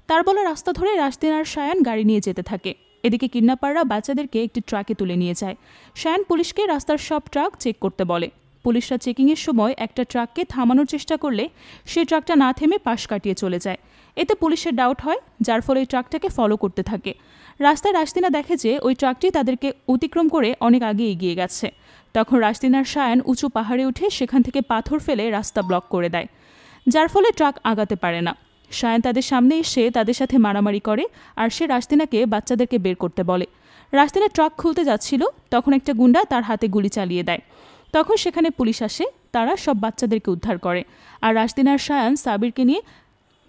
তার বলা রাস্তা ধরে রাশদিনা আর শায়ান গাড়ি নিয়ে যেতে থাকে। এদিকে কিডন্যাপাররা বাচ্চাদেরকে একটি ট্রাকে তুলে নিয়ে যায়। শায়ান পুলিশকে রাস্তার সব ট্রাক চেক করতে বলে। পুলিশরা চেকিংয়ের সময় একটা ট্রাককে থামানোর চেষ্টা করলে সেই ট্রাকটা না থেমে পাশ কাটিয়ে চলে যায়। এতে পুলিশের ডাউট হয়, যার ফলে এই ট্রাকটাকে ফলো করতে থাকে। রাস্তায় রাশদিনা দেখে যে ওই ট্রাকটি তাদেরকে অতিক্রম করে অনেক আগে এগিয়ে গেছে। তখন রাশদিনার শায়ান উঁচু পাহাড়ে উঠে সেখান থেকে পাথর ফেলে রাস্তা ব্লক করে দেয়, যার ফলে ট্রাক আগাতে পারে না। শায়ান তাদের সামনে এসে তাদের সাথে মারামারি করে, আর সে রাশদিনাকে বাচ্চাদেরকে বের করতে বলে। রাশদিনা ট্রাক খুলতে যাচ্ছিল, তখন একটা গুন্ডা তার হাতে গুলি চালিয়ে দেয়। তখন সেখানে পুলিশ আসে, তারা সব বাচ্চাদেরকে উদ্ধার করে, আর রাশদিনার শায়ান সাবিরকে নিয়ে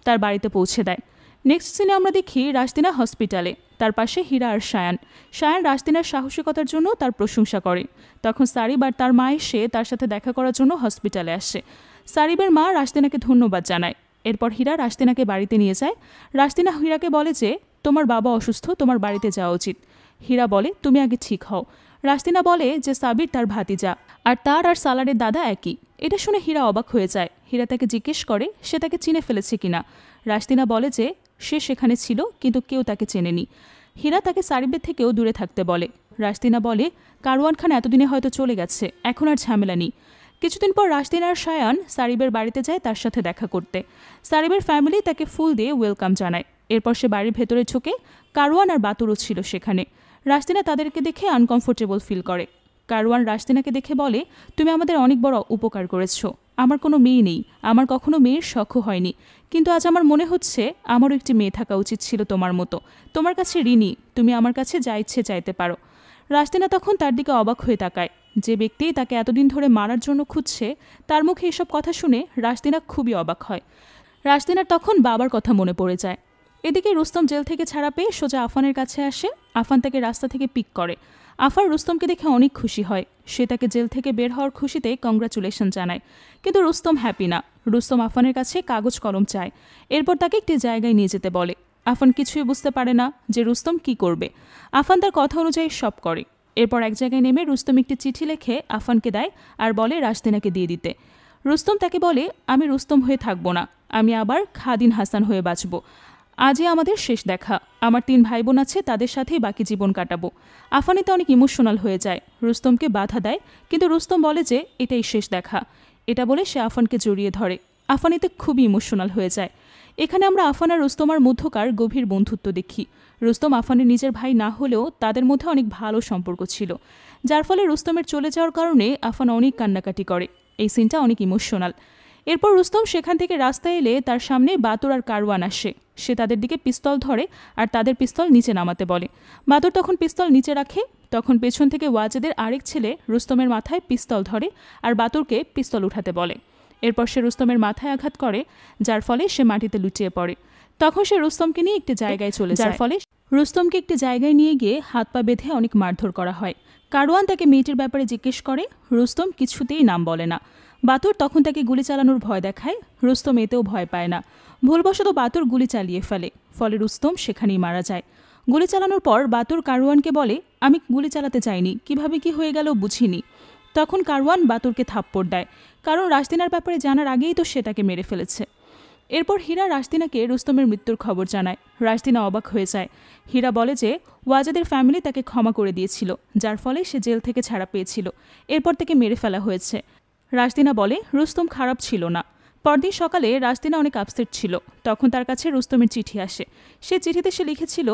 তার বাড়িতে পৌঁছে দেয়। নেক্সট সিনে আমরা দেখি রাশদিনা হসপিটালে, তার পাশে হীরা আর শায়ান। শায়ান রাশদিনার সাহসিকতার জন্য তার প্রশংসা করে। তখন সারিব আর তার মা এসে তার সাথে দেখা করার জন্য হসপিটালে আসে। সারিবের মা রাশতিনাকে ধন্যবাদ জানায়। এরপর হীরা রাশতিনাকে বাড়িতে নিয়ে যায়। রাশতিনা হীরাকে বলে যে তোমার বাবা অসুস্থ, তোমার বাড়িতে যাওয়া উচিত। হীরা বলে তুমি আগে ঠিক হও। রাশতিনা বলে যে সাবির তার ভাতিজা, আর তার আর সালারের দাদা একই। এটা শুনে হীরা অবাক হয়ে যায়। হীরা তাকে জিজ্ঞেস করে সে তাকে চিনে ফেলেছে কিনা। রাশতিনা বলে যে সে সেখানে ছিল কিন্তু কেউ তাকে চেনেনি। হীরা তাকে সারিবের থেকেও দূরে থাকতে বলে। রাশতিনা বলে কারওয়ান খান এতদিনে হয়তো চলে গেছে, এখন আর ঝামেলা নেই। কিছুদিন পর রাশতিনা আর শায়ান সারিবের বাড়িতে যায় তার সাথে দেখা করতে। সারিবের ফ্যামিলি তাকে ফুল দিয়ে ওয়েলকাম জানায়। এরপর সে বাড়ির ভেতরে ঢুকে। কারওয়ান আর বাতুরও ছিল সেখানে। রাশতিনা তাদেরকে দেখে আনকমফোর্টেবল ফিল করে। কারওয়ান রাশতিনাকে দেখে বলে তুমি আমাদের অনেক বড় উপকার করেছো। আমার কোনো মেয়ে নেই, আমার কখনো মেয়ের শখও হয়নি, কিন্তু আজ আমার মনে হচ্ছে আমারও একটি মেয়ে থাকা উচিত ছিল তোমার মতো। তোমার কাছে ঋণী, তুমি আমার কাছে যা ইচ্ছে চাইতে পারো। রাশতিনা তখন তার দিকে অবাক হয়ে তাকায়। যে ব্যক্তি তাকে এতদিন ধরে মারার জন্য খুঁজছে তার মুখে এসব কথা শুনে রাশতিনা খুবই অবাক হয়। রাশতিনার তখন বাবার কথা মনে পড়ে যায়। এদিকে রুস্তম জেল থেকে ছাড়া পেয়ে সোজা আফানের কাছে আসে। আফান তাকে রাস্তা থেকে পিক করে। আফার রুস্তমকে দেখে অনেক খুশি হয়। সে তাকে জেল থেকে বের হওয়ার খুশিতে কংগ্রাচুলেশন জানায়। কিন্তু রুস্তম হ্যাপি না। রুস্তম আফানের কাছে কাগজ কলম চায়। এরপর তাকে একটি জায়গায় নিয়ে যেতে বলে। আফান কিছুই বুঝতে পারে না যে রুস্তম কি করবে। আফান তার কথা অনুযায়ী সব করে। এরপর এক জায়গায় নেমে রুস্তম একটি চিঠি লিখে আফানকে দেয় আর বলে রাশতিনাকে দিয়ে দিতে। রুস্তম তাকে বলে আমি রুস্তম হয়ে থাকবো না, আমি আবার খাদিন হাসান হয়ে বাঁচব। আজই আমাদের শেষ দেখা, আমার 3 ভাই বোন আছে, তাদের সাথেই বাকি জীবন কাটাবো। আফানিতে অনেক ইমোশনাল হয়ে যায়। রুস্তমকে বাধা দেয়, কিন্তু রুস্তম বলে যে এটাই শেষ দেখা। এটা বলে সে আফানকে জড়িয়ে ধরে। আফানিতে খুবই ইমোশনাল হয়ে যায়। এখানে আমরা আফান আর রুস্তমার মধ্যকার গভীর বন্ধুত্ব দেখি। রুস্তম আফানের নিজের ভাই না হলেও তাদের মধ্যে অনেক ভালো সম্পর্ক ছিল, যার ফলে রুস্তমের চলে যাওয়ার কারণে আফান অনেক কান্নাকাটি করে। এই সিনটা অনেক ইমোশনাল। এরপর রুস্তম সেখান থেকে রাস্তায় এলে তার সামনে বাতুর আর কারওয়ান আসে। সে তাদের দিকে পিস্তল ধরে আর তাদের পিস্তল নিচে নামাতে বলে। বাতুর তখন পিস্তল নিচে রাখে। তখন পেছন থেকে ওয়াজেদের আরেক ছেলে রুস্তমের মাথায় পিস্তল ধরে আর বাতুরকে পিস্তল উঠাতে বলে। এরপর সে রুস্তমের মাথায় আঘাত করে, যার ফলে সে মাটিতে লুটিয়ে পড়ে। তখন সে রুস্তমকে নিয়ে একটি জায়গায় চলে যায়, যার ফলে রুস্তমকে একটি জায়গায় নিয়ে গিয়ে হাত পা বেঁধে অনেক মারধর করা হয়। কারওয়ান তাকে মেয়েটির ব্যাপারে জিজ্ঞেস করে। রুস্তম কিছুতেই নাম বলে না। বাতুর তখন তাকে গুলি চালানোর ভয় দেখায়। রুস্তম এতেও ভয় পায় না। ভুলবশত বাতুর গুলি চালিয়ে ফেলে, ফলে রুস্তম সেখানেই মারা যায়। গুলি চালানোর পর বাতুর কারওয়ানকে বলে আমি গুলি চালাতে চাইনি, কিভাবে কি হয়ে গেল বুঝিনি। তখন কারওয়ান বাতুরকে থাপ্পড় দেয়, কারণ রাশতিনার ব্যাপারে জানার আগেই তো সে তাকে মেরে ফেলেছে। এরপর হীরা রাশতিনাকে রুস্তমের মৃত্যুর খবর জানায়। রাশতিনা অবাক হয়ে যায়। হীরা বলে যে ওয়াজেদের ফ্যামিলি তাকে ক্ষমা করে দিয়েছিল, যার ফলে সে জেল থেকে ছাড়া পেয়েছিল। এরপর তাকে মেরে ফেলা হয়েছে। রাশতিনা বলে রুস্তম খারাপ ছিল না। পরদিন সকালে রাশতিনা অনেক আপসেট ছিল। তখন তার কাছে রুস্তমের চিঠি আসে। সে চিঠিতে সে লিখেছিল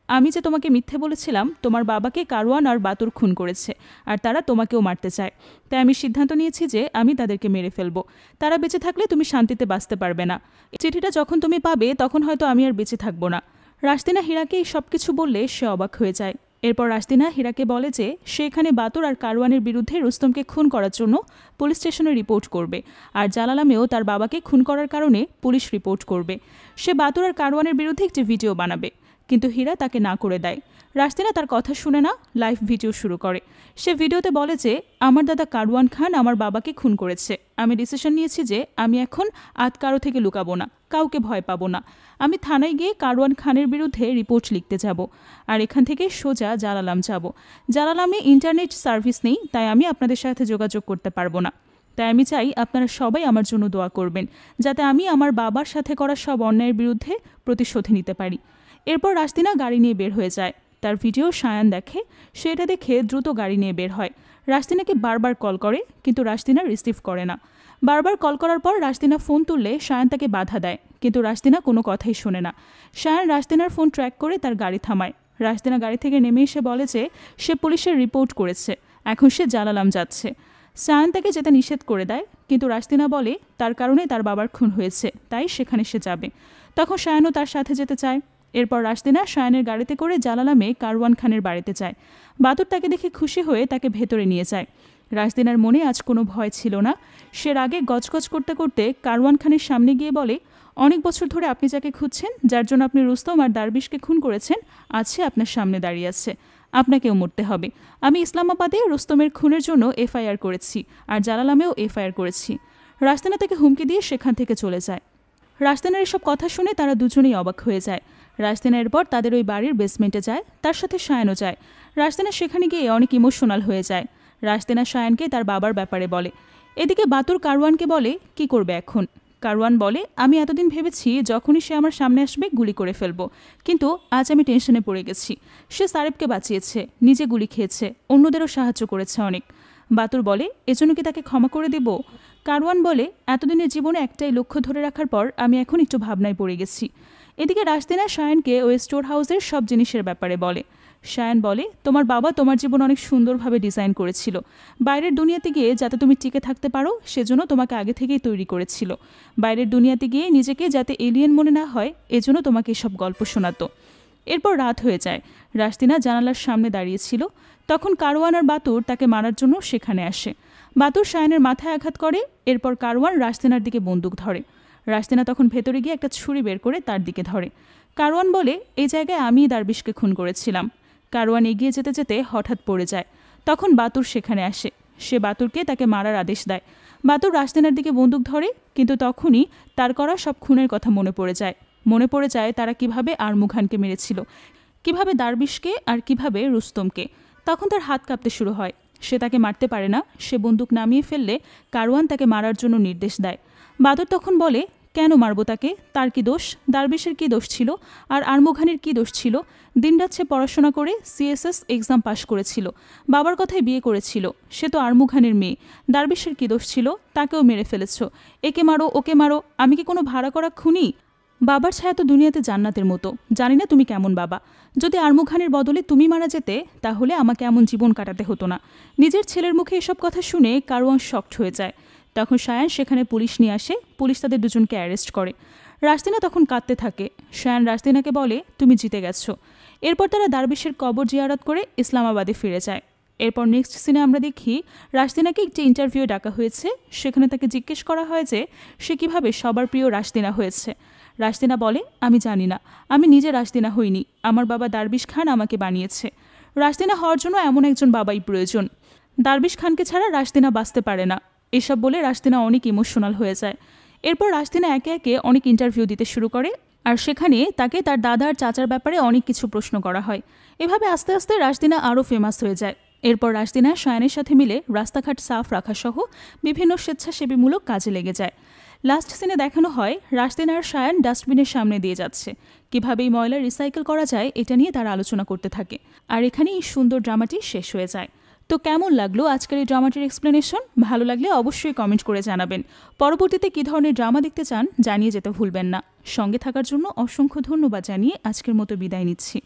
আমি যে তোমাকে মিথ্যে বলেছিলাম, তোমার বাবাকে কারওয়ান আর বাতুর খুন করেছে, আর তারা তোমাকেও মারতে চায়। তাই আমি সিদ্ধান্ত নিয়েছি যে আমি তাদেরকে মেরে ফেলবো। তারা বেঁচে থাকলে তুমি শান্তিতে বাঁচতে পারবে না। চিঠিটা যখন তুমি পাবে তখন হয়তো আমি আর বেঁচে থাকবো না। রাশতিনা হীরাকে এই সব কিছু বললে সে অবাক হয়ে যায়। এরপর রাশতিনা হীরাকে বলে যে সে এখানে বাতুর আর কারওয়ানের বিরুদ্ধে রুস্তমকে খুন করার জন্য পুলিশ স্টেশনে রিপোর্ট করবে, আর জালালামেও তার বাবাকে খুন করার কারণে পুলিশ রিপোর্ট করবে। সে বাতুর আর কারওয়ানের বিরুদ্ধে একটি ভিডিও বানাবে, কিন্তু হীরা তাকে না করে দেয়। রাশতিনা তার কথা শুনে না, লাইভ ভিডিও শুরু করে। সে ভিডিওতে বলে যে আমার দাদা কারওয়ান খান আমার বাবাকে খুন করেছে। আমি ডিসিশন নিয়েছি যে আমি এখন কারো থেকে লুকাবো না, কাউকে ভয় পাবো না। আমি থানায় গিয়ে কারওয়ান খানের বিরুদ্ধে রিপোর্ট লিখতে যাব, আর এখান থেকে সোজা জালালাম যাব। জালালামে ইন্টারনেট সার্ভিস নেই, তাই আমি আপনাদের সাথে যোগাযোগ করতে পারবো না। তাই আমি চাই আপনারা সবাই আমার জন্য দোয়া করবেন, যাতে আমি আমার বাবার সাথে করা সব অন্যায়ের বিরুদ্ধে প্রতিশোধ নিতে পারি। এরপর রাশতিনা গাড়ি নিয়ে বের হয়ে যায়। তার ভিডিও শায়ান দেখে। সেটা দেখে দ্রুত গাড়ি নিয়ে বের হয়। রাশতিনাকে বারবার কল করে, কিন্তু রাশতিনা রিসিভ করে না। বারবার কল করার পর রাশতিনা ফোন তুললে শায়ান তাকে বাধা দেয়, কিন্তু রাশতিনা কোনো কথাই শোনে না। শায়ান রাশতিনার ফোন ট্র্যাক করে তার গাড়ি থামায়। রাশতিনা গাড়ি থেকে নেমে এসে বলে যে সে পুলিশের রিপোর্ট করেছে, এখন সে জালালাম যাচ্ছে। শায়ান তাকে যেতে নিষেধ করে দেয়, কিন্তু রাশতিনা বলে তার কারণে তার বাবার খুন হয়েছে, তাই সেখানে সে যাবে। তখন শায়ানও তার সাথে যেতে চায়। এরপর রাশতিনা শায়ানের গাড়িতে করে জালালামে কারওয়ান খানের বাড়িতে যায়। বাতুর তাকে দেখে খুশি হয়ে তাকে ভেতরে নিয়ে যায়। রাশতিনার মনে আজ কোনো ভয় ছিল না। সে রাগে গজগজ করতে করতে কারওয়ান খানের সামনে গিয়ে বলে অনেক বছর ধরে আপনি যাকে খুঁজছেন, যার জন্য আপনি রুস্তম আর দারবিশকে খুন করেছেন, আজ সে আপনার সামনে দাঁড়িয়ে আছে। আপনাকেও মরতে হবে। আমি ইসলামাবাদে রুস্তমের খুনের জন্য এফআইআর করেছি, আর জালালামেও এফআইআর করেছি। রাস্তিনা তাকে হুমকি দিয়ে সেখান থেকে চলে যায়। রাস্তিনার এসব কথা শুনে তারা দুজনেই অবাক হয়ে যায়। রাস্তিনা এরপর তাদের ওই বাড়ির বেসমেন্টে যায়, তার সাথে সায়ানও যায়। রাস্তিনা সেখানে গিয়ে অনেক ইমোশনাল হয়ে যায়। রাস্তিনা সায়ানকে তার বাবার ব্যাপারে বলে। এদিকে বাতুর কারওয়ানকে বলে কি করবে এখন। কারওয়ান বলে, আমি এতদিন ভেবেছি যখনই সে আমার সামনে আসবে গুলি করে ফেলবো, কিন্তু আজ আমি টেনশনে পড়ে গেছি। সে সারেবকে বাঁচিয়েছে, নিজে গুলি খেয়েছে, অন্যদেরও সাহায্য করেছে অনেক। বাতুর বলে, এজন্য কি তাকে ক্ষমা করে দেব? কারওয়ান বলে, এতদিনের জীবনে একটাই লক্ষ্য ধরে রাখার পর আমি এখন একটু ভাবনায় পড়ে গেছি। এদিকে রাস্তিনা সায়ানকে ওই স্টোর হাউসের সব জিনিসের ব্যাপারে বলে। সায়ান বলে, তোমার বাবা তোমার জীবন অনেক সুন্দরভাবে ডিজাইন করেছিল। বাইরের দুনিয়াতে গিয়ে যাতে তুমি টিকে থাকতে পারো সেজন্য তোমাকে আগে থেকেই তৈরি করেছিল। বাইরের দুনিয়াতে গিয়ে নিজেকে যাতে এলিয়েন মনে না হয় এজন্য তোমাকে এসব গল্প শোনাতো। এরপর রাত হয়ে যায়। রাস্তিনা জানালার সামনে দাঁড়িয়েছিল। তখন কারওয়ান আর বাতুর তাকে মারার জন্য সেখানে আসে। বাতুর সায়ানের মাথায় আঘাত করে। এরপর কারওয়ান রাস্তিনার দিকে বন্দুক ধরে। রাস্তিনা তখন ভেতরে গিয়ে একটা ছুরি বের করে তার দিকে ধরে। কারওয়ান বলে, এই জায়গায় আমিই দারবিশকে খুন করেছিলাম। কারওয়ান এগিয়ে যেতে যেতে হঠাৎ পড়ে যায়। তখন বাতুর সেখানে আসে। সে বাতুরকে তাকে মারার আদেশ দেয়। বাতুর রাস্তিনার দিকে বন্দুক ধরে, কিন্তু তখনই তার করা সব খুনের কথা মনে পড়ে যায় তারা কিভাবে আরমুঘানকে মেরেছিল, কিভাবে দারবিশকে আর কিভাবে রুস্তমকে। তখন তার হাত কাঁপতে শুরু হয়। সে তাকে মারতে পারে না। সে বন্দুক নামিয়ে ফেললে কারওয়ান তাকে মারার জন্য নির্দেশ দেয়। বাদর তখন বলে, কেন মারবো তাকে? তার কি দোষ? দারবিশের কি দোষ ছিল? আর আরমুঘানের কি দোষ ছিল? দিনরাত সে পড়াশোনা করে সিএসএস এক্সাম পাশ করেছিল, বাবার কথায় বিয়ে করেছিল। সে তো আরমুঘানের মেয়ে। দারবিশের কি দোষ ছিল? তাকেও মেরে ফেলেছ। একে মারো, ওকে মারো। আমি কি কোনো ভাড়া করা খুনি? বাবার ছায়া তো দুনিয়াতে জান্নাতের মতো। জানি না তুমি কেমন বাবা। যদি আরমুঘানের বদলে তুমি মারা যেতে তাহলে আমাকে এমন জীবন কাটাতে হতো না। নিজের ছেলের মুখে এসব কথা শুনে কারওয়ান শকড হয়ে যায়। তখন সায়ান সেখানে পুলিশ নিয়ে আসে। পুলিশ তাদের দুজনকে অ্যারেস্ট করে। রাস্তিনা তখন কাঁদতে থাকে। সায়ান রাস্তিনাকে বলে, তুমি জিতে গেছো। এরপর তারা দারবিশের কবর জিয়ারত করে ইসলামাবাদে ফিরে যায়। এরপর নেক্সট সিনে আমরা দেখি রাস্তিনাকে একটি ইন্টারভিউ ডাকা হয়েছে। সেখানে তাকে জিজ্ঞেস করা হয় যে সে কিভাবে সবার প্রিয় রাস্তিনা হয়েছে। রাস্তিনা বলে, আমি জানি না, আমি নিজে রাস্তিনা হইনি, আমার বাবা দারবিশ খান আমাকে বানিয়েছে। রাস্তিনা হওয়ার জন্য এমন একজন বাবাই প্রয়োজন। দারবিশ খানকে ছাড়া রাস্তিনা বাঁচতে পারে না। এসব বলে রাস্তিনা অনেক ইমোশনাল হয়ে যায়। এরপর রাস্তিনা একে একে অনেক ইন্টারভিউ দিতে শুরু করে, আর সেখানে তাকে তার দাদার চাচার ব্যাপারে অনেক কিছু প্রশ্ন করা হয়। এভাবে আস্তে আস্তে রাস্তিনা আরও ফেমাস হয়ে যায়। এরপর রাস্তিনা সায়ানের সাথে মিলে রাস্তাঘাট সাফ রাখা সহ বিভিন্ন স্বেচ্ছাসেবীমূলক কাজে লেগে যায়। লাস্ট সিনে দেখানো হয় রাস্তিনা আর সায়ান ডাস্টবিনের সামনে দিয়ে যাচ্ছে। কীভাবে এই ময়লা রিসাইকেল করা যায় এটা নিয়ে তারা আলোচনা করতে থাকে। আর এখানেই এই সুন্দর ড্রামাটি শেষ হয়ে যায়। তো কেমন লাগলো আজকের এই ড্রামাটির এক্সপ্লেনেশন? ভালো লাগলে অবশ্যই কমেন্ট করে জানাবেন। পরবর্তীতে কী ধরনের ড্রামা দেখতে চান জানিয়ে যেতে ভুলবেন না। সঙ্গে থাকার জন্য অসংখ্য ধন্যবাদ জানিয়ে আজকের মতো বিদায় নিচ্ছি।